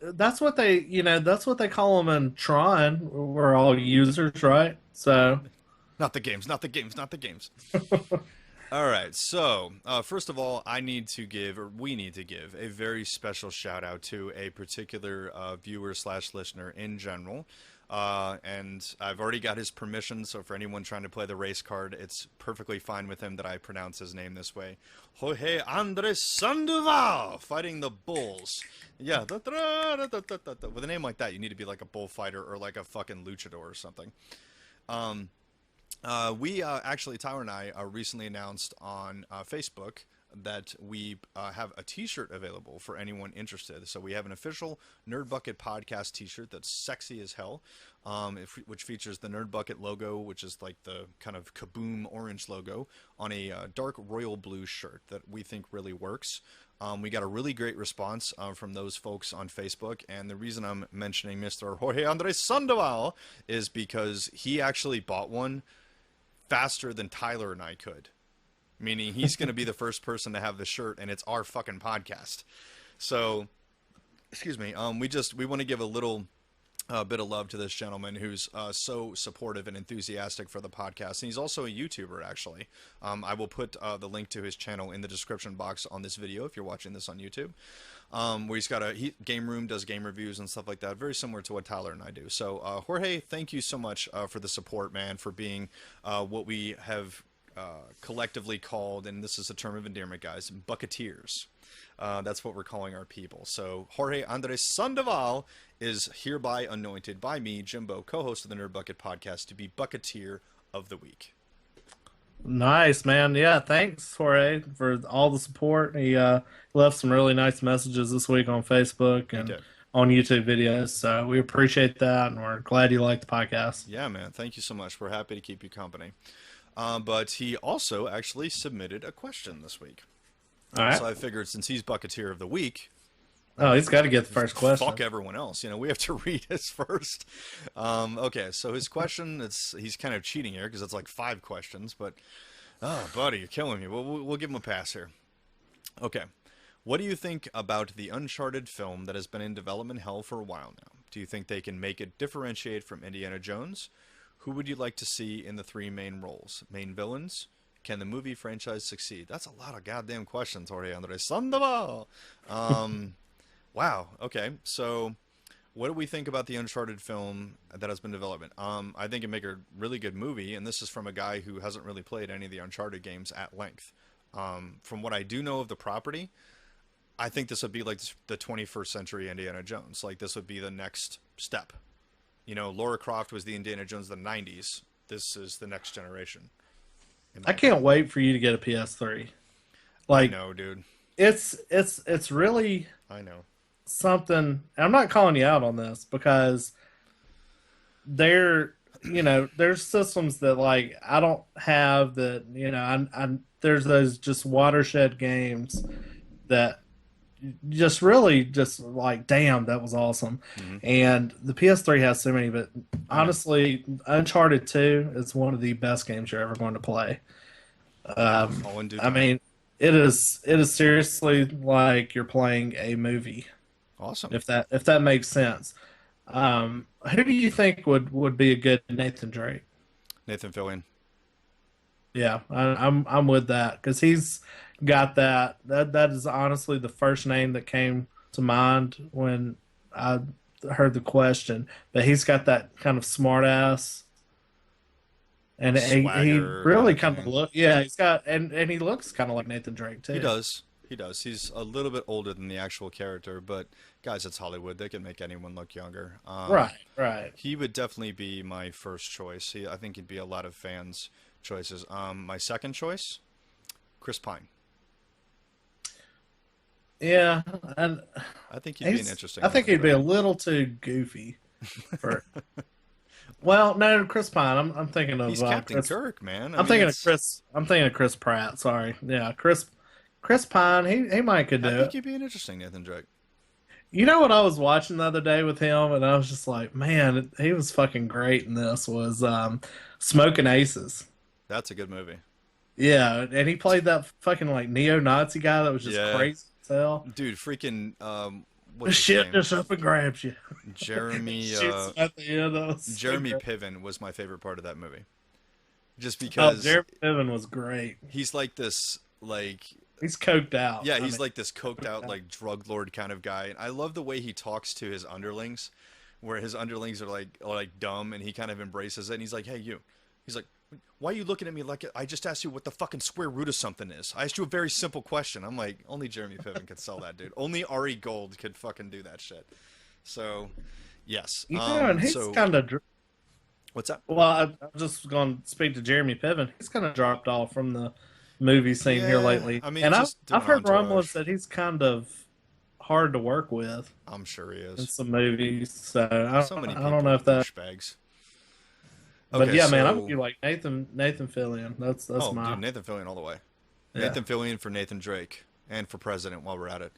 that's what they call them in Tron. We're all users, right? So, Not the games. Not the games. Not the games. All right. So first of all, we need to give a very special shout out to a particular viewer slash listener in general. And I've already got his permission, so for anyone trying to play the race card, it's perfectly fine with him that I pronounce his name this way. Jorge Andres Sandoval, fighting the bulls. Yeah, with a name like that, you need to be like a bullfighter or like a fucking luchador or something. We actually, Tyler and I recently announced on Facebook that we have a t-shirt available for anyone interested. So we have an official Nerd Bucket podcast t-shirt that's sexy as hell, which features the Nerd Bucket logo, which is like the kind of kaboom orange logo on a dark royal blue shirt that we think really works. We got a really great response from those folks on Facebook, and the reason I'm mentioning Mr. Jorge Andres Sandoval is because he actually bought one faster than Tyler and I could. Meaning he's going to be the first person to have the shirt, and it's our fucking podcast. So, excuse me. We want to give a little bit of love to this gentleman who's so supportive and enthusiastic for the podcast, and he's also a YouTuber. Actually, I will put the link to his channel in the description box on this video if you're watching this on YouTube. Where he's got game room, does game reviews and stuff like that, very similar to what Tyler and I do. So, Jorge, thank you so much for the support, man, for being what we have collectively called, and this is a term of endearment, guys, bucketeers. That's what we're calling our people. So Jorge Andres Sandoval is hereby anointed by me, Jimbo, co-host of the Nerd Bucket podcast, to be Bucketeer of the Week. nice, man. Yeah, thanks, Jorge, for all the support. He left some really nice messages this week on Facebook He and did. on YouTube videos. So we appreciate that, and we're glad you like the podcast. Yeah, man. Thank you so much. We're happy to keep you company. But he also actually submitted a question this week. All right. So I figured since he's Bucketeer of the Week, Oh, he's got to get the first question. fuck everyone else. We have to read his first. Okay, so his question, he's kind of cheating here because it's like 5 questions, but, oh, buddy, you're killing me. We'll give him a pass here. Okay. What do you think about the Uncharted film that has been in development hell for a while now? Do you think they can make it differentiate from Indiana Jones? Who would you like to see in the 3 main roles? Main villains? Can the movie franchise succeed? That's a lot of goddamn questions, Jorge Andres Sandoval. Wow. Okay. So, What do we think about the Uncharted film that has been development? I think it'd make a really good movie, and this is from a guy who hasn't really played any of the Uncharted games at length. From what I do know of the property, I think this would be like the 21st century Indiana Jones. Like this would be the next step. You know, Lara Croft was the Indiana Jones of the 90s. This is the next generation. I can't wait for you to get a PS3. Like, I know, dude. It's really I know something. And I'm not calling you out on this because there's systems that like I don't have that. You know, I there's those just watershed games that just really just like, damn, that was awesome. And the PS3 has so many, but honestly, Uncharted 2 is one of the best games you're ever going to play. I mean, it is seriously like you're playing a movie. Awesome. If that makes sense. Who do you think would be a good Nathan Drake? Nathan Fillion. Yeah, I'm with that because he's got that is honestly the first name that came to mind when I heard the question. But he's got that kind of smart ass, and he really kind of he's got and he looks kind of like Nathan Drake too. He does. He's a little bit older than the actual character, but guys, it's Hollywood. They can make anyone look younger. Right. He would definitely be my first choice. I think he'd be a lot of fans' choices. My second choice, Chris Pine. Yeah, and I think he'd be an interesting. I think he'd be a little too goofy for. Well, no, Chris Pine. I'm thinking of he's Captain Kirk, man. I'm thinking of Chris Pratt. Sorry, yeah, Chris Pine. He might could do it. I think he'd be an interesting Nathan Drake. You know what I was watching the other day with him, and I was just like, man, he was fucking great in this. Was Smoking Aces. That's a good movie. Yeah, and he played that fucking like neo-Nazi guy that was just crazy as hell. Dude, freaking the shit just up and grabs you. Jeremy at the end, Jeremy Piven was my favorite part of that movie. Just because Jeremy Piven was great. He's like this he's coked out. Yeah, he's like this coked out like drug lord kind of guy. And I love the way he talks to his underlings, where his underlings are like dumb and he kind of embraces it and he's like, "Hey, you." He's like, "Why are you looking at me like I just asked you what the fucking square root of something is? I asked you a very simple question." I'm like, only Jeremy Piven could sell that, dude. Only Ari Gold could fucking do that shit. So, yes. And he's kind of... What's that? Well, I'm just going to speak to Jeremy Piven. He's kind of dropped off from the movie scene here lately. I mean, and I've heard rumblings that he's kind of hard to work with. I'm sure he is. In some movies. So I don't know if that... douchebags. But yeah, man, I'm like Nathan Fillion. That's my... dude, Nathan Fillion all the way. Yeah. Nathan Fillion for Nathan Drake and for president while we're at it.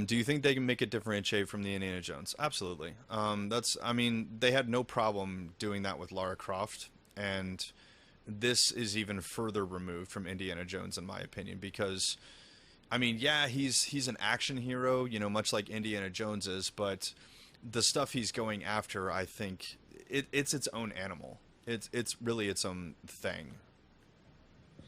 Do you think they can make it differentiate from the Indiana Jones? Absolutely. They had no problem doing that with Lara Croft, and this is even further removed from Indiana Jones in my opinion because, I mean, yeah, he's an action hero, you know, much like Indiana Jones is, but the stuff he's going after, I think... It's its own animal. It's really its own thing.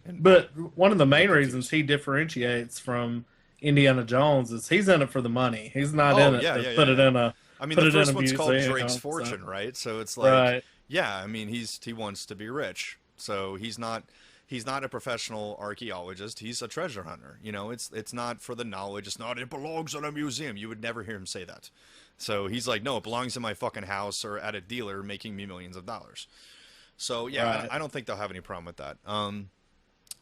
But one of the main reasons he differentiates from Indiana Jones is he's in it for the money. He's not in it to put it in a. I mean, the first one's called Drake's Fortune, right? So it's like, yeah. I mean, he wants to be rich, so he's not a professional archaeologist. He's a treasure hunter. You know, it's not for the knowledge. It's not. It belongs in a museum. You would never hear him say that. So he's like, no, it belongs in my fucking house or at a dealer making me millions of dollars. So, yeah, I don't think they'll have any problem with that.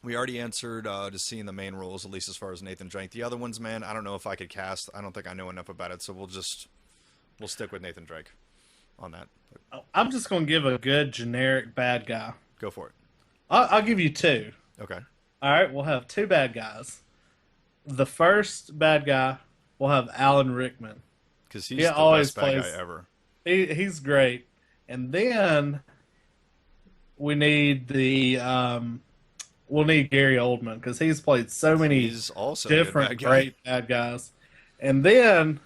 We already answered to seeing the main roles, at least as far as Nathan Drake. The other ones, man, I don't know if I could cast. I don't think I know enough about it, so we'll stick with Nathan Drake on that. I'm just going to give a good generic bad guy. Go for it. I'll give you two. Okay. All right, we'll have two bad guys. The first bad guy, we'll have Alan Rickman. Because he's the best bad guy ever. He's great. And then we need we'll need Gary Oldman because he's played so many different great bad guys. And then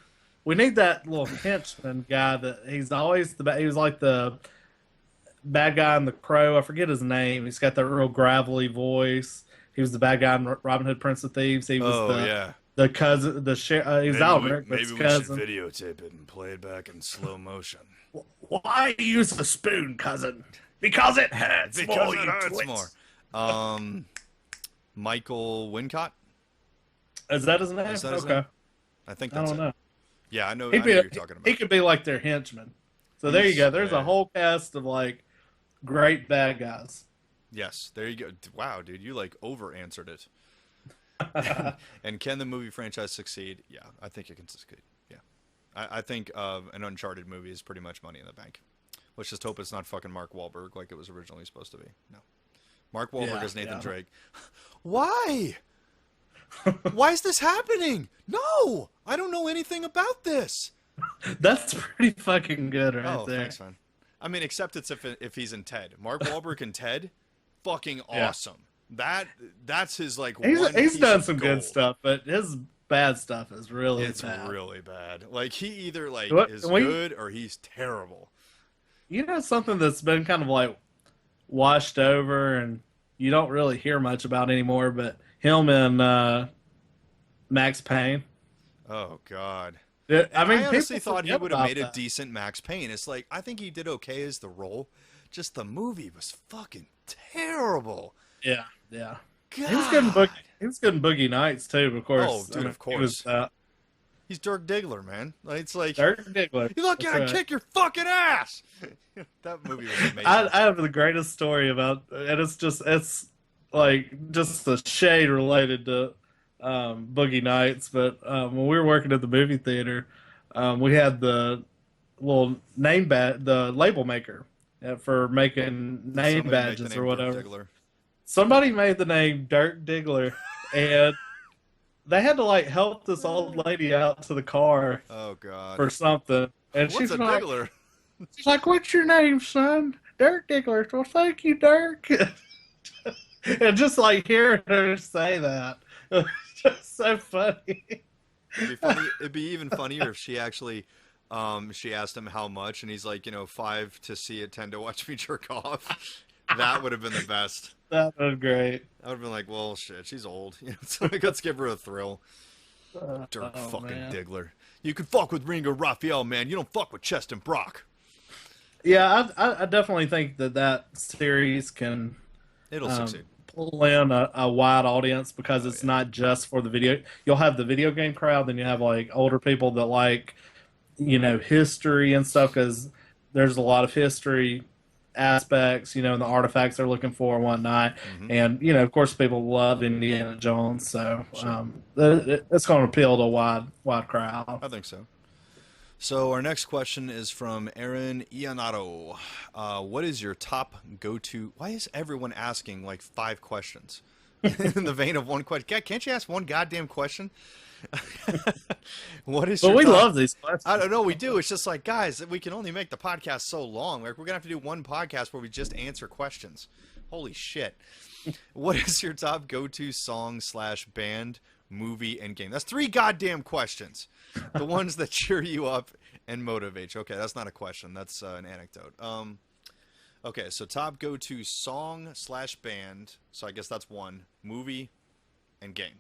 we need that little henchman guy that he's always he was like the bad guy in The Crow. I forget his name. He's got that real gravelly voice. He was the bad guy in Robin Hood, Prince of Thieves. He was the cousin, he's Albert, but his maybe we should cousin. videotape it and play it back in slow motion. Why use the spoon, cousin? Because it hurts Because more. it You hurts twits. more. Michael Wincott. Is that his name? Is that his Okay. name? I think I that's don't it. know. Yeah, I know He'd who be, you're talking about. he could be like their henchman. So there you go. There's a whole cast of like great bad guys. Yes, there you go. Wow, dude, you like over answered it. And can the movie franchise succeed? Yeah, I think it can succeed. Yeah, I think an Uncharted movie is pretty much money in the bank. Let's just hope it's not fucking Mark Wahlberg like it was originally supposed to be. No, Mark Wahlberg is Nathan Drake. Why? Why is this happening? No, I don't know anything about this. That's pretty fucking good right Oh, there. thanks, man. I mean, except it's if he's in Ted. Mark Wahlberg in Ted, fucking awesome. That's his like. He's done some gold. good stuff, but his bad stuff is really It's bad. really bad. Like he either like is We- good or he's terrible. You know something that's been kind of like washed over and you don't really hear much about anymore, but him and Max Payne. Oh God. I mean, I honestly people thought he forget would have about made a that. decent Max Payne. It's like I think he did okay as the role. Just the movie was fucking terrible. Yeah, yeah. God. He was good in Boogie Nights too, of course. Oh, dude, I mean, of course. He was, He's Dirk Diggler, man. Like, it's like Dirk Diggler. you look, That's I right. kick your fucking ass. That movie was amazing. I have the greatest story about, and it's like just a shade related to Boogie Nights. But when we were working at the movie theater, we had the little the label maker for making name Somebody make the badges name or Dirk whatever. Diggler. Somebody made the name Dirk Diggler, and they had to like help this old lady out to the car Oh God. for something. And What's she's a like, Diggler? she's like, "What's your name, son?" Dirk Diggler. Well, thank you, Dirk. And just like hearing her say that, it was just so funny. It'd be even funnier if she actually, she asked him how much, and he's like, 5 to see it, 10 to watch me jerk off. That would have been the best. That was great. I would have been like, well, shit, she's old. So let's give her a thrill. Dirk Oh, fucking man. Diggler. You can fuck with Ringo Raphael, man. You don't fuck with Cheston Brock. Yeah, I definitely think that series can It'll succeed. pull in a wide audience because it's not just for the video. You'll have the video game crowd, then you have like older people that like, history and stuff because there's a lot of history aspects, and the artifacts they're looking for and whatnot. And, of course, people love Indiana Jones. So it's going to appeal to a wide crowd. I think so. So our next question is from Aaron Ianato. What is your top go-to? Why is everyone asking like 5 questions in the vein of one question? Can't you ask one goddamn question? What is? But we love these questions. I don't know. We do. It's just like, guys, we can only make the podcast so long. Like we're gonna have to do one podcast where we just answer questions. Holy shit! What is your top go-to song / band, movie, and game? That's 3 goddamn questions. The ones that cheer you up and motivate you. Okay, that's not a question. That's an anecdote. Okay, so top go-to song / band. So I guess that's 1. Movie and game.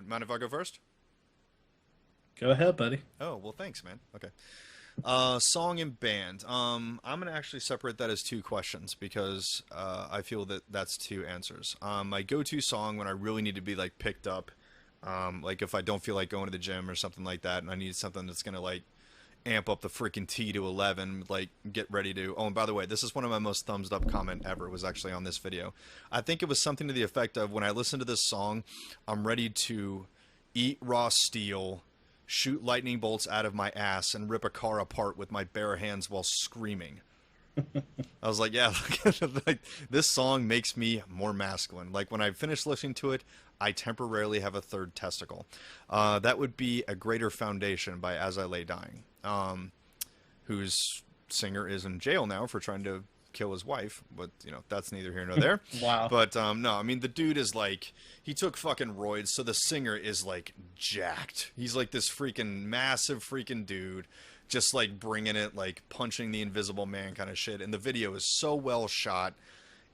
Mind if I go first? Go ahead, buddy. Oh, well, thanks, man. Okay. Song and band. I'm going to actually separate that as 2 questions because I feel that that's 2 answers. My go-to song when I really need to be, like, picked up, like if I don't feel like going to the gym or something like that and I need something that's going to, like, amp up the freaking T to 11, like, get ready to... Oh, and by the way, this is one of my most thumbs-up comment ever, was actually on this video. I think it was something to the effect of, when I listen to this song, I'm ready to eat raw steel, shoot lightning bolts out of my ass, and rip a car apart with my bare hands while screaming. I was like, yeah, like, this song makes me more masculine. Like, when I finish listening to it, I temporarily have a 3rd testicle. That would be A Greater Foundation by As I Lay Dying, whose singer is in jail now for trying to kill his wife, but, that's neither here nor there. Wow. But, no, I mean, the dude is, like, he took fucking roids, so the singer is, like, jacked. He's, like, this freaking massive freaking dude, just, like, bringing it, like, punching the Invisible Man kind of shit, and the video is so well shot.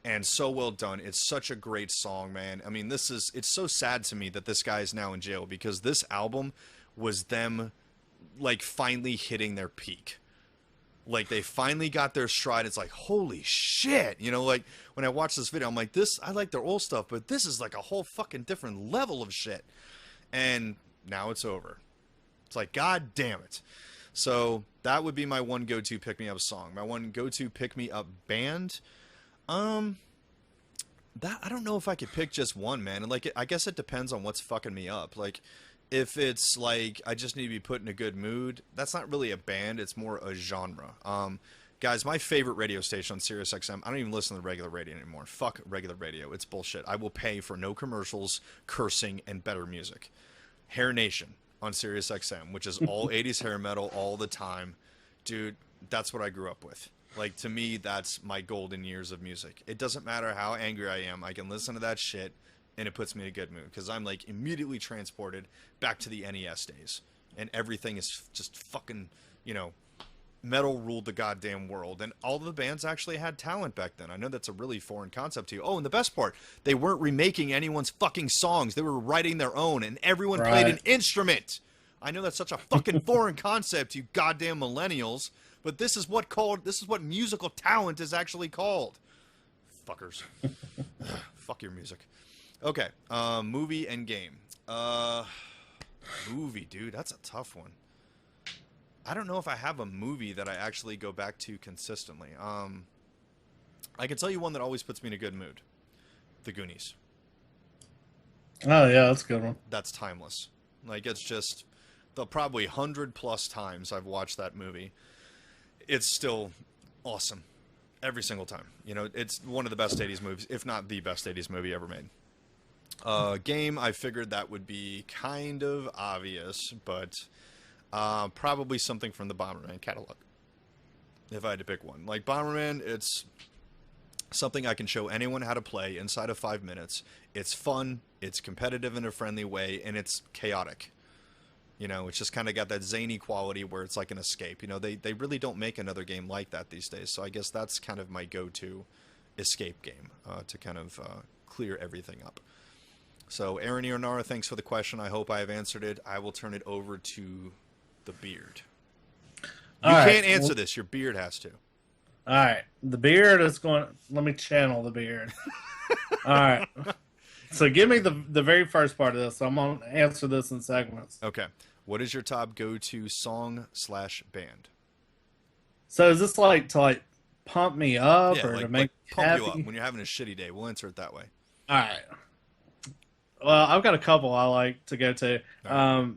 and so well done. It's such a great song, man. I mean, it's so sad to me that this guy is now in jail because this album was them like finally hitting their peak. Like they finally got their stride. It's like, holy shit. You know, like when I watch this video, I'm like, I like their old stuff, but this is like a whole fucking different level of shit. And now it's over. It's like, God damn it. So that would be my one go-to pick-me-up song. My one go-to pick-me-up band. That I don't know if I could pick just one, man. And like, I guess it depends on what's fucking me up. Like, if it's like I just need to be put in a good mood, that's not really a band. It's more a genre. Guys, my favorite radio station on Sirius XM. I don't even listen to the regular radio anymore. Fuck regular radio. It's bullshit. I will pay for no commercials, cursing, and better music. Hair Nation on Sirius XM, which is all 80s hair metal all the time. Dude, that's what I grew up with. Like, to me, that's my golden years of music. It doesn't matter how angry I am. I can listen to that shit, and it puts me in a good mood. Because I'm, like, immediately transported back to the NES days. And everything is just fucking, you know, metal ruled the goddamn world. And all the bands actually had talent back then. I know that's a really foreign concept to you. Oh, and the best part, they weren't remaking anyone's fucking songs. They were writing their own, and everyone played an instrument. I know that's such a fucking foreign concept, you goddamn millennials. But this is what musical talent is actually called. Fuckers. Fuck your music. Okay. Movie and game. Movie, dude. That's a tough one. I don't know if I have a movie that I actually go back to consistently. I can tell you one that always puts me in a good mood. The Goonies. Oh, yeah, that's a good one. That's timeless. Like, it's just the probably 100+ times I've watched that movie. It's still awesome every single time. You know, it's one of the best 80s movies, if not the best 80s movie ever made. Game, I figured that would be kind of obvious, but probably something from the Bomberman catalog, if I had to pick one. Like, Bomberman, it's something I can show anyone how to play inside of 5 minutes. It's fun, it's competitive in a friendly way, and it's chaotic. You know, it's just kind of got that zany quality where it's like an escape. You know, they really don't make another game like that these days. So I guess that's kind of my go-to escape game to kind of clear everything up. So Aaron Ionara, thanks for the question. I hope I have answered it. I will turn it over to the beard. You can't answer this. Your beard has to. All right. The beard is going... Let me channel the beard. All right. So give me the very first part of this. I'm going to answer this in segments. Okay. What is your top go-to song/band? So is this like to like pump me up or like, to make like pump happy? you up when you're having a shitty day? We'll answer it that way. All right. Well, I've got a couple I like to go to. Right.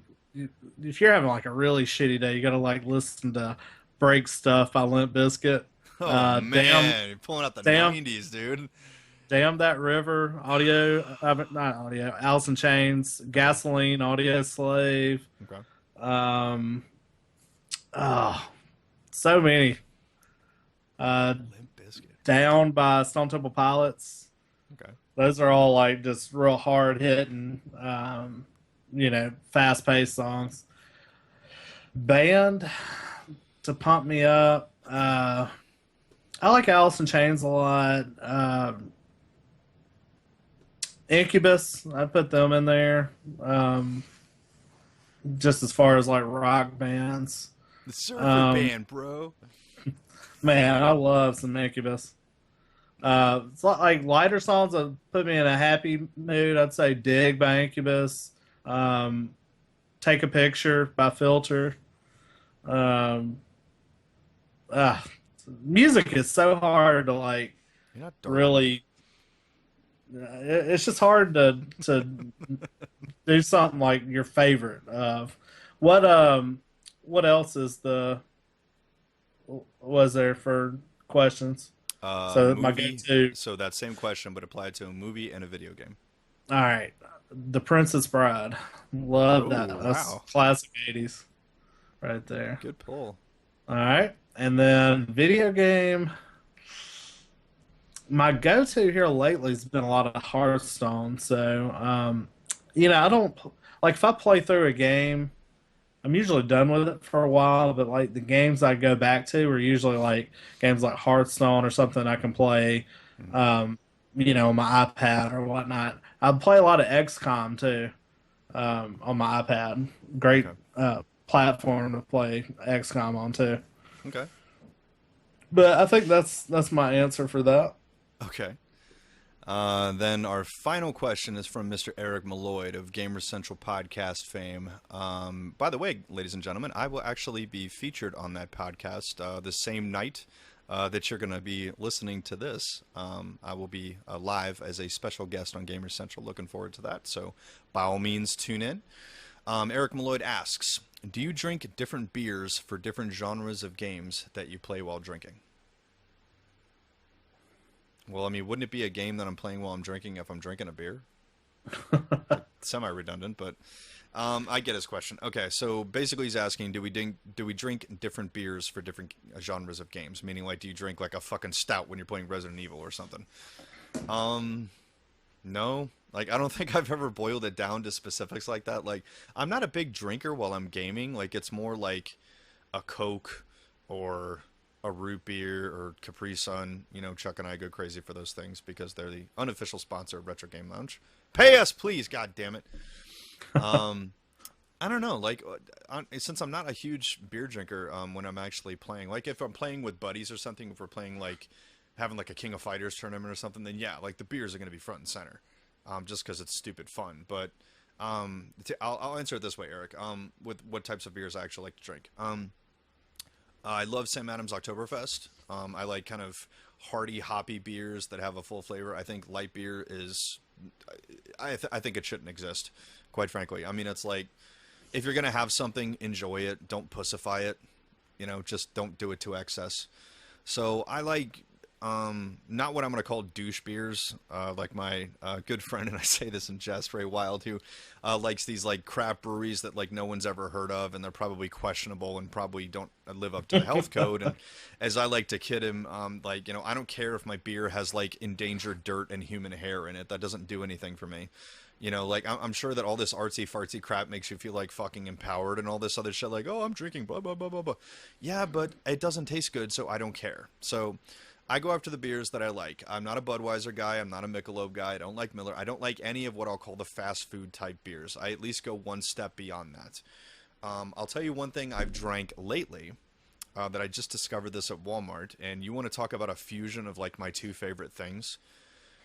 If you're having like a really shitty day, you got to like listen to "Break Stuff" by Limp Bizkit. Oh man, you're pulling out the 90s, dude. Damn That River, not audio, Alice in Chains, Gasoline, Audio Slave. Okay. So many. Limp Bizkit. Down by Stone Temple Pilots. Okay. Those are all like just real hard hitting, fast paced songs. Band to pump me up. I like Alice in Chains a lot. Incubus, I put them in there. Just as far as like rock bands. The surfer band, bro. Man, I love some Incubus. It's like lighter songs that put me in a happy mood. I'd say Dig by Incubus. Take a Picture by Filter. Music is so hard to like really... It's just hard to do something like your favorite. What else was there for questions? So my go-to. So that same question, but applied to a movie and a video game. All right, The Princess Bride. Love that. That's classic 80s, right there. Good pull. All right, and then video game. My go-to here lately has been a lot of Hearthstone. So, I don't like if I play through a game, I'm usually done with it for a while. But like the games I go back to are usually like games like Hearthstone or something I can play On my iPad or whatnot. I play a lot of XCOM too, on my iPad. Great Okay. platform to play XCOM on too. Okay. But I think that's my answer for that. Okay. Then our final question is from Mr. Eric Malloyd of Gamer Central podcast fame. By the way, ladies and gentlemen, I will actually be featured on that podcast the same night that you're going to be listening to this. I will be live as a special guest on Gamer Central. Looking forward to that. So by all means, tune in. Eric Malloyd asks, do you drink different beers for different genres of games that you play while drinking? Well, I mean, wouldn't it be a game that I'm playing while I'm drinking if I'm drinking a beer? Semi-redundant, but I get his question. Okay, so basically he's asking, do we drink different beers for different genres of games? Meaning, like, do you drink like a fucking stout when you're playing Resident Evil or something? No. Like, I don't think I've ever boiled it down to specifics like that. Like, I'm not a big drinker while I'm gaming. Like, it's more like a Coke or a root beer or Capri Sun. You know, Chuck and I go crazy for those things because they're the unofficial sponsor of Retro Game Lounge. Pay us, please, god damn it. I don't know, like, since I'm not a huge beer drinker when I'm actually playing, like if I'm playing with buddies or something, if we're playing like having like a King of Fighters tournament or something, then yeah, like the beers are going to be front and center, just because it's stupid fun. But I'll answer it this way, Eric, with what types of beers I actually like to drink. I love Sam Adams Oktoberfest. I like kind of hearty, hoppy beers that have a full flavor. I think light beer is, I think it shouldn't exist, quite frankly. I mean, it's like, if you're going to have something, enjoy it. Don't pussify it. You know, just don't do it to excess. So I like, not what I'm going to call douche beers, like my good friend, and I say this in jest, Ray Wild, who likes these like craft breweries that like no one's ever heard of, and they're probably questionable and probably don't live up to the health code. And as I like to kid him, like, you know, I don't care if my beer has like endangered dirt and human hair in it. That doesn't do anything for me. You know, like, I'm sure that all this artsy-fartsy crap makes you feel like fucking empowered and all this other shit, like, oh, I'm drinking, blah, blah, blah, blah, blah. Yeah, but it doesn't taste good, so I don't care. So I go after the beers that I like. I'm not a Budweiser guy. I'm not a Michelob guy. I don't like Miller. I don't like any of what I'll call the fast food type beers. I at least go one step beyond that. I'll tell you one thing I've drank lately that I just discovered this at Walmart, and you want to talk about a fusion of, like, my two favorite things.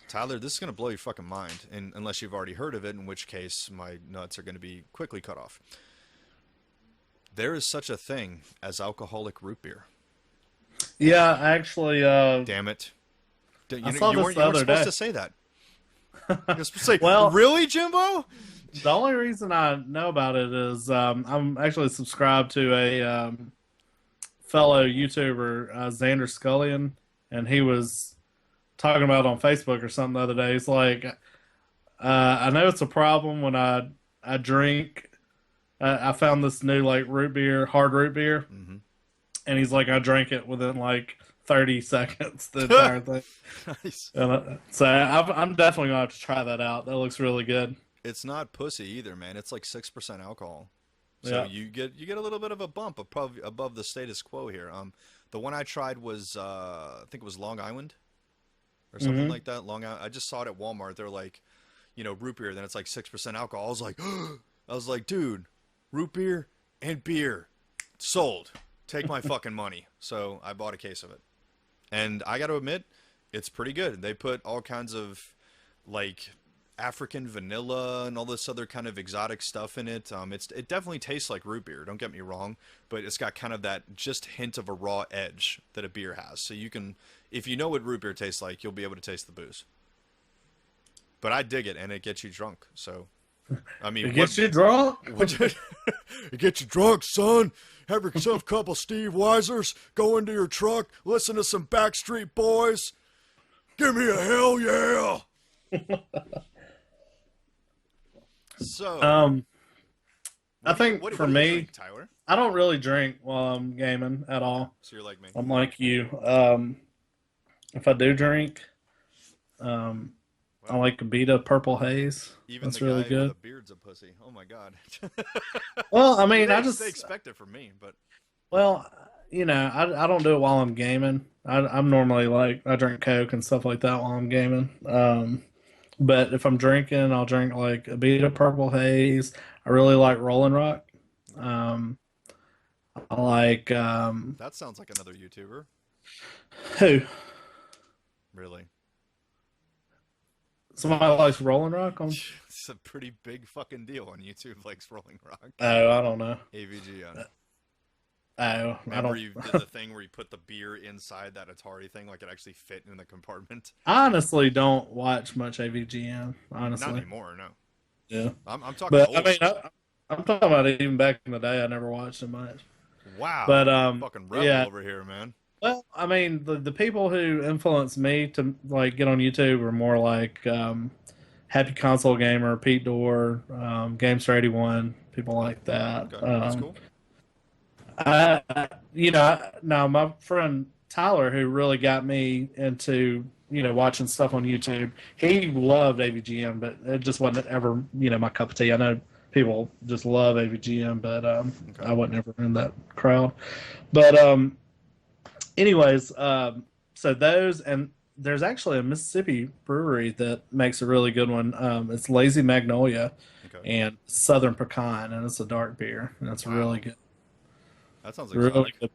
Tyler, this is going to blow your fucking mind, and unless you've already heard of it, in which case my nuts are going to be quickly cut off. There is such a thing as alcoholic root beer. Yeah, actually. Damn it! I saw this the other day. Supposed to say that. You're supposed to say, well, really, Jimbo? The only reason I know about it is I'm actually subscribed to a fellow YouTuber, Xander Scullion, and he was talking about it on Facebook or something the other day. He's like, I know it's a problem when I drink. I found this new like root beer, hard root beer, and he's like, I drank it within like 30 seconds. The entire thing. Nice. So I'm definitely gonna have to try that out. That looks really good. It's not pussy either, man. It's like 6% alcohol, so Yeah. you get a little bit of a bump above the status quo here. The one I tried was I think it was Long Island or something like that. Long Island. I just saw it at Walmart. They're like, you know, root beer. Then it's like 6% alcohol. I was like, dude, root beer and beer sold. Take my fucking money. So I bought a case of it, and I got to admit, it's pretty good. They put all kinds of like African vanilla and all this other kind of exotic stuff in it. It definitely tastes like root beer. Don't get me wrong, but it's got kind of that just hint of a raw edge that a beer has. So you can, if you know what root beer tastes like, you'll be able to taste the booze. But I dig it, and it gets you drunk. So, I mean, It gets you drunk. It gets you drunk, son. Have yourself a couple Steve Weisers. Go into your truck. Listen to some Backstreet Boys. Give me a hell yeah. So, I think what for do you me, drink, Tyler? I don't really drink while I'm gaming at all. So you're like me. I'm like you. If I do drink, I like Abita Purple Haze. Even That's the really guy good. with the beard's a pussy. Oh my god. Well, I mean, they expect it from me, but well, you know, I don't do it while I'm gaming. I'm normally like I drink Coke and stuff like that while I'm gaming. But if I'm drinking, I'll drink like a Beta Purple Haze. I really like Rolling Rock. Um, I like That sounds like another YouTuber. who? Really. Somebody likes Rolling Rock on. It's a pretty big fucking deal on YouTube, likes Rolling Rock. Oh, I don't know. AVG on. Oh, I Remember don't. you did the thing where you put the beer inside that Atari thing, like it actually fit in the compartment? I honestly don't watch much AVGN. Not Honestly, anymore, no. yeah. I'm talking But old I mean, school. I'm talking about even back in the day. I never watched it much. Wow. But Fucking rebel yeah. over here, man. Well, I mean, the people who influenced me to like get on YouTube were more like Happy Console Gamer, Pete Dorr, Games81, people like that. Okay, that's cool. Now my friend Tyler, who really got me into watching stuff on YouTube, he loved AVGM, but it just wasn't ever my cup of tea. I know people just love AVGM, but Okay. I wasn't ever in that crowd. But anyways, so those, and there's actually a Mississippi brewery that makes a really good one. It's Lazy Magnolia Okay. and Southern Pecan, and it's a dark beer, and it's Wow. really good. That sounds Really exotic. good.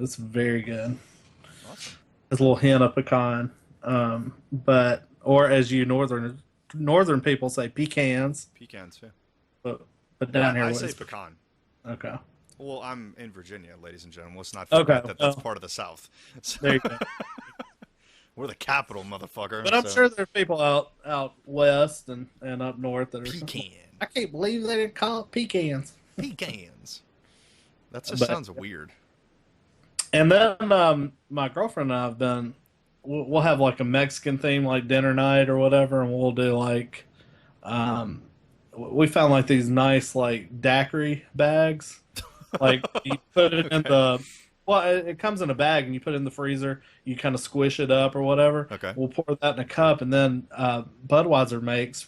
It's very good. Awesome. It's a little hint of pecan, but or as you northern people say, pecans. Pecans, yeah. But down here, I what say is pecan. okay? Well, I'm in Virginia, ladies and gentlemen. Let's not Okay, forget that that's well. part of the South. So, There you go. we're the capital, motherfucker. But I'm so. sure there are people out west and up north that are. Pecan. I can't believe they didn't call it pecans. Pecans. That just But- sounds weird. And then my girlfriend and I have been. We'll have like a Mexican theme, like dinner night or whatever, and we'll do like. We found like these nice like daiquiri bags. Like you put it in the. Well, it comes in a bag and you put it in the freezer. You kind of squish it up or whatever. Okay. We'll pour that in a cup, and then Budweiser makes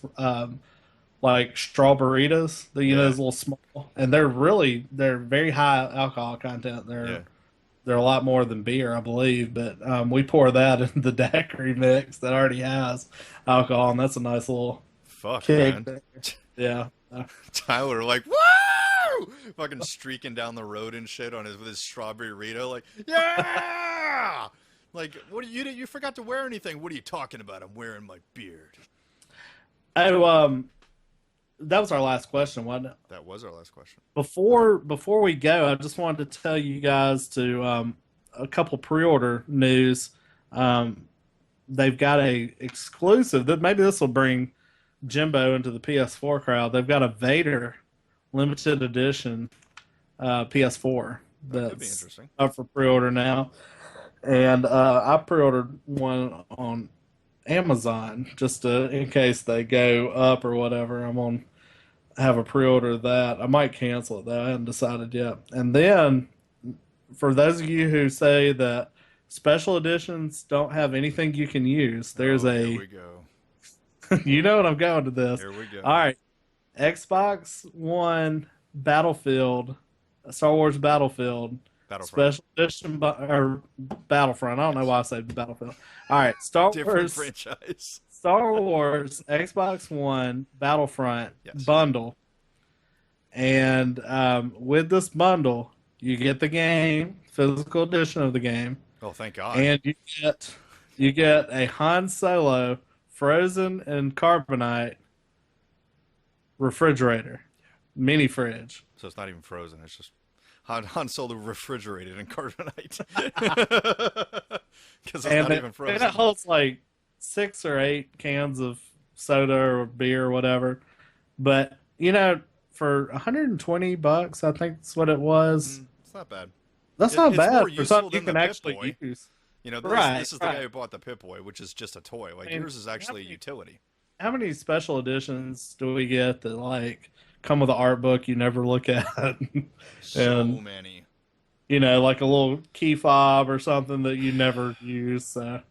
like straw burritos. Those little small, and they're very high alcohol content. They're a lot more than beer, I believe. But we pour that in the daiquiri mix that already has alcohol, and that's a nice little Fuck, kick. man. Yeah. Tyler, like, woo! Fucking streaking down the road and shit with his strawberry Rito, like, yeah! Like, what you forgot to wear anything? What are you talking about? I'm wearing my beard. Oh, that was our last question, wasn't it? That was our last question. Before we go, I just wanted to tell you guys a couple pre-order news. They've got a exclusive that maybe this will bring Jimbo into the PS4 crowd. They've got a Vader limited edition PS4 That could be that's interesting. up for pre-order now, and I pre-ordered one on Amazon just in case they go up or whatever. I'm on have a pre-order of that. I might cancel it though. I haven't decided yet. And then for those of you who say that special editions don't have anything you can use, there's Here we go. you know what I'm going to this. Here we go. All right. Xbox One Battlefield, Star Wars Battlefield, Battlefront. special edition or Battlefront. I don't know why I say Battlefield. All right, Different franchise. Star Wars Xbox One Battlefront Yes. bundle, and with this bundle, you get the game, physical edition of the game, Oh, thank God. and you get a Han Solo frozen in carbonite refrigerator, mini fridge. So it's not even frozen. It's just Han Solo refrigerated in carbonite. Because it's And not it, even and frozen. it holds like 6 or 8 cans of soda or beer or whatever. But for $120, I think that's what it was. It's not bad. That's not It's bad more for useful something you than can the actually Pip-Boy. use. This is the Right. guy who bought the Pip-Boy, which is just a toy. Like, I mean, yours is actually a utility. How many special editions do we get that like come with an art book you never look at? So many. Like a little key fob or something that you never use. So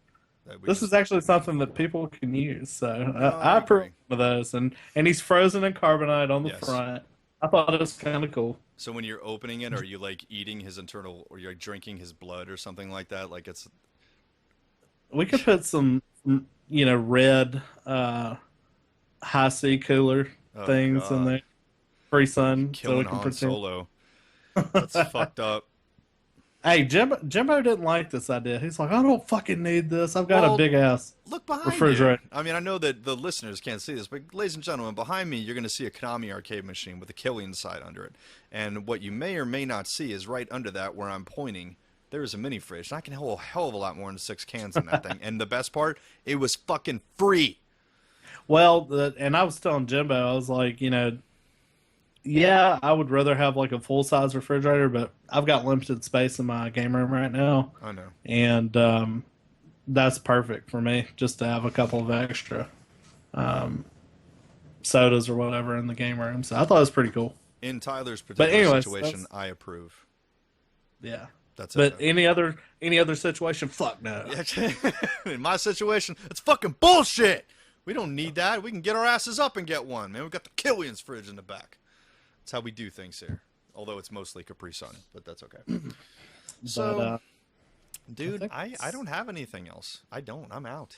this is actually something that people can use. So I approve of those. And he's frozen in carbonite on the front. I thought it was kind of cool. So when you're opening it, are you like eating his internal, or you're like drinking his blood or something like that? Like it's We could put some, red high C cooler Oh things in God, there, free sun, so we killing can Han pretend. Solo. That's fucked up. Hey, Jimbo didn't like this idea. He's like, I don't fucking need this. I've got a Well, big ass look behind you. refrigerator. I mean, I know that the listeners can't see this, but ladies and gentlemen, behind me, you're going to see a Konami arcade machine with a Killian side under it. And what you may or may not see is right under that, where I'm pointing, there is a mini fridge. And I can hold a hell of a lot more than 6 cans in that thing. And the best part, it was fucking free. Well, and I was telling Jimbo, I was like, yeah, I would rather have like a full size refrigerator, but I've got limited space in my game room right now. I know. And that's perfect for me, just to have a couple of extra sodas or whatever in the game room. So I thought it was pretty cool. In Tyler's particular situation, I approve. Yeah. That's But okay. any other situation, fuck no. In my situation, it's fucking bullshit. We don't need that. We can get our asses up and get one, man. We've got the Killian's fridge in the back. That's how we do things here. Although it's mostly Capri Sun, but that's okay. So, dude, I don't have anything else. I don't. I'm out.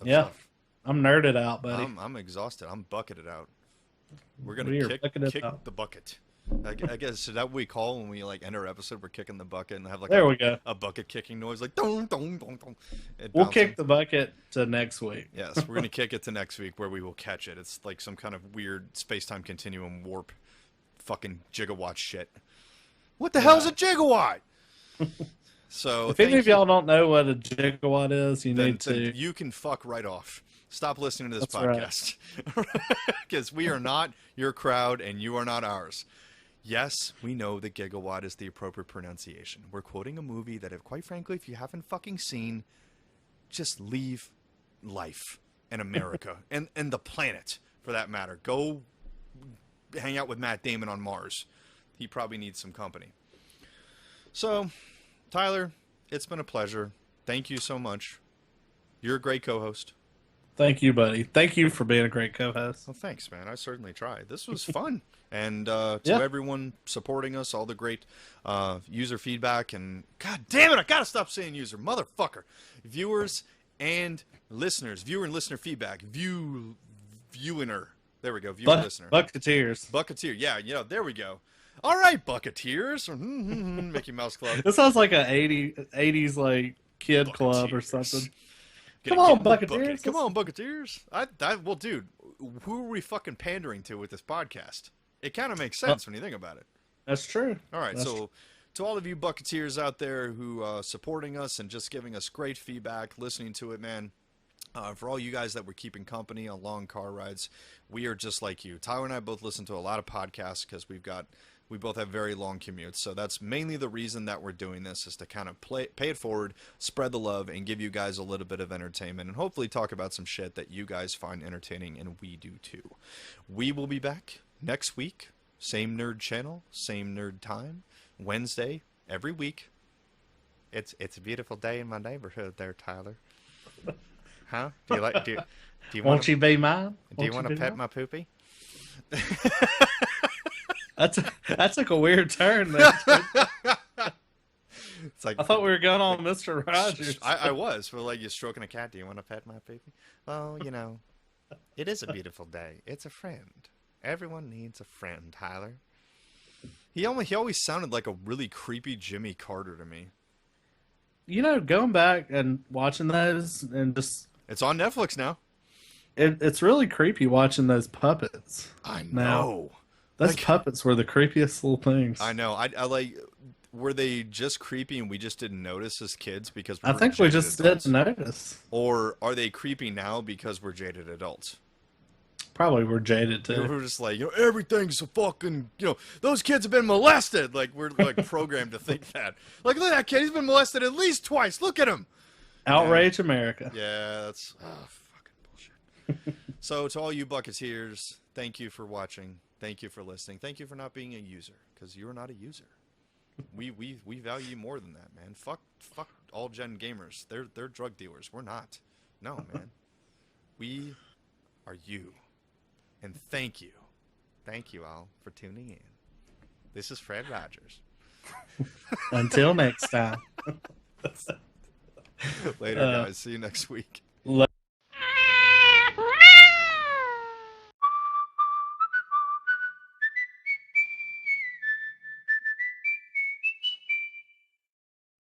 Yeah, stuff. I'm nerded out, buddy. I'm exhausted. I'm bucketed out. We're gonna kick the bucket. I guess that what we call when we like enter an episode. We're kicking the bucket and have like we go. A bucket kicking noise like dong dong dong dong. We'll kick the bucket to next week. Yes, we're gonna kick it to next week where we will catch it. It's like some kind of weird space-time continuum warp, fucking gigawatt shit. What the hell's a gigawatt? So if any of y'all don't know what a gigawatt is, then you can fuck right off. Stop listening to this podcast because we are not your crowd and you are not ours. Yes, we know that gigawatt is the appropriate pronunciation. We're quoting a movie that, quite frankly, if you haven't fucking seen, just leave life and America and the planet, for that matter. Go hang out with Matt Damon on Mars. He probably needs some company. So, Tyler, it's been a pleasure. Thank you so much. You're a great co-host. Thank you, buddy. Thank you for being a great co-host. Well, thanks, man. I certainly tried. This was fun. And to everyone supporting us, all the great user feedback, and God damn it, I gotta stop saying user, motherfucker. Viewers and listeners, viewer and listener feedback, viewer. There we go, viewer listener. Bucketeers. Yeah, there we go. All right, Bucketeers. Mickey Mouse Club. This sounds like a 80s like kid club or something. Come on, Bucketeers. Come on, Bucketeers. Well, dude, who are we fucking pandering to with this podcast? It kind of makes sense when you think about it. That's true. All right, so to all of you Bucketeers out there who are supporting us and just giving us great feedback, listening to it, man, for all you guys that were keeping company on long car rides, we are just like you. Tyler and I both listen to a lot of podcasts because we both have very long commutes. So that's mainly the reason that we're doing this, is to kind of pay it forward, spread the love, and give you guys a little bit of entertainment, and hopefully talk about some shit that you guys find entertaining, and we do too. We will be back next week. Same nerd channel, same nerd time. Wednesday, every week. It's a beautiful day in my neighborhood there, Tyler. Huh? Do you like? Do you Won't you be mine? Do you want to pet my poopy? That took a weird turn there. It's like, I thought we were going on Mr. Rogers. I was. Well, like, you're stroking a cat. Do you want to pet my poopy? Well, it is a beautiful day. It's a friend. Everyone needs a friend, Tyler. He always sounded like a really creepy Jimmy Carter to me. Going back and watching those and just... It's on Netflix now. It's really creepy watching those puppets. I know. Now, those puppets were the creepiest little things. I know. I like... Were they just creepy and we just didn't notice as kids because I think we just didn't notice. Or are they creepy now because we're jaded adults? Probably we're jaded too. We're just like, everything's a fucking, those kids have been molested. Like, we're like programmed to think that. Like, look at that kid. He's been molested at least twice. Look at him. Outrage America. Yeah, that's fucking bullshit. So to all you Bucketeers, thank you for watching. Thank you for listening. Thank you for not being a user, because you're not a user. We value you more than that, man. Fuck all gen gamers. They're drug dealers. We're not. No, man. We are you. And thank you. Thank you all for tuning in. This is Fred Rogers. Until next time. Later, guys. See you next week.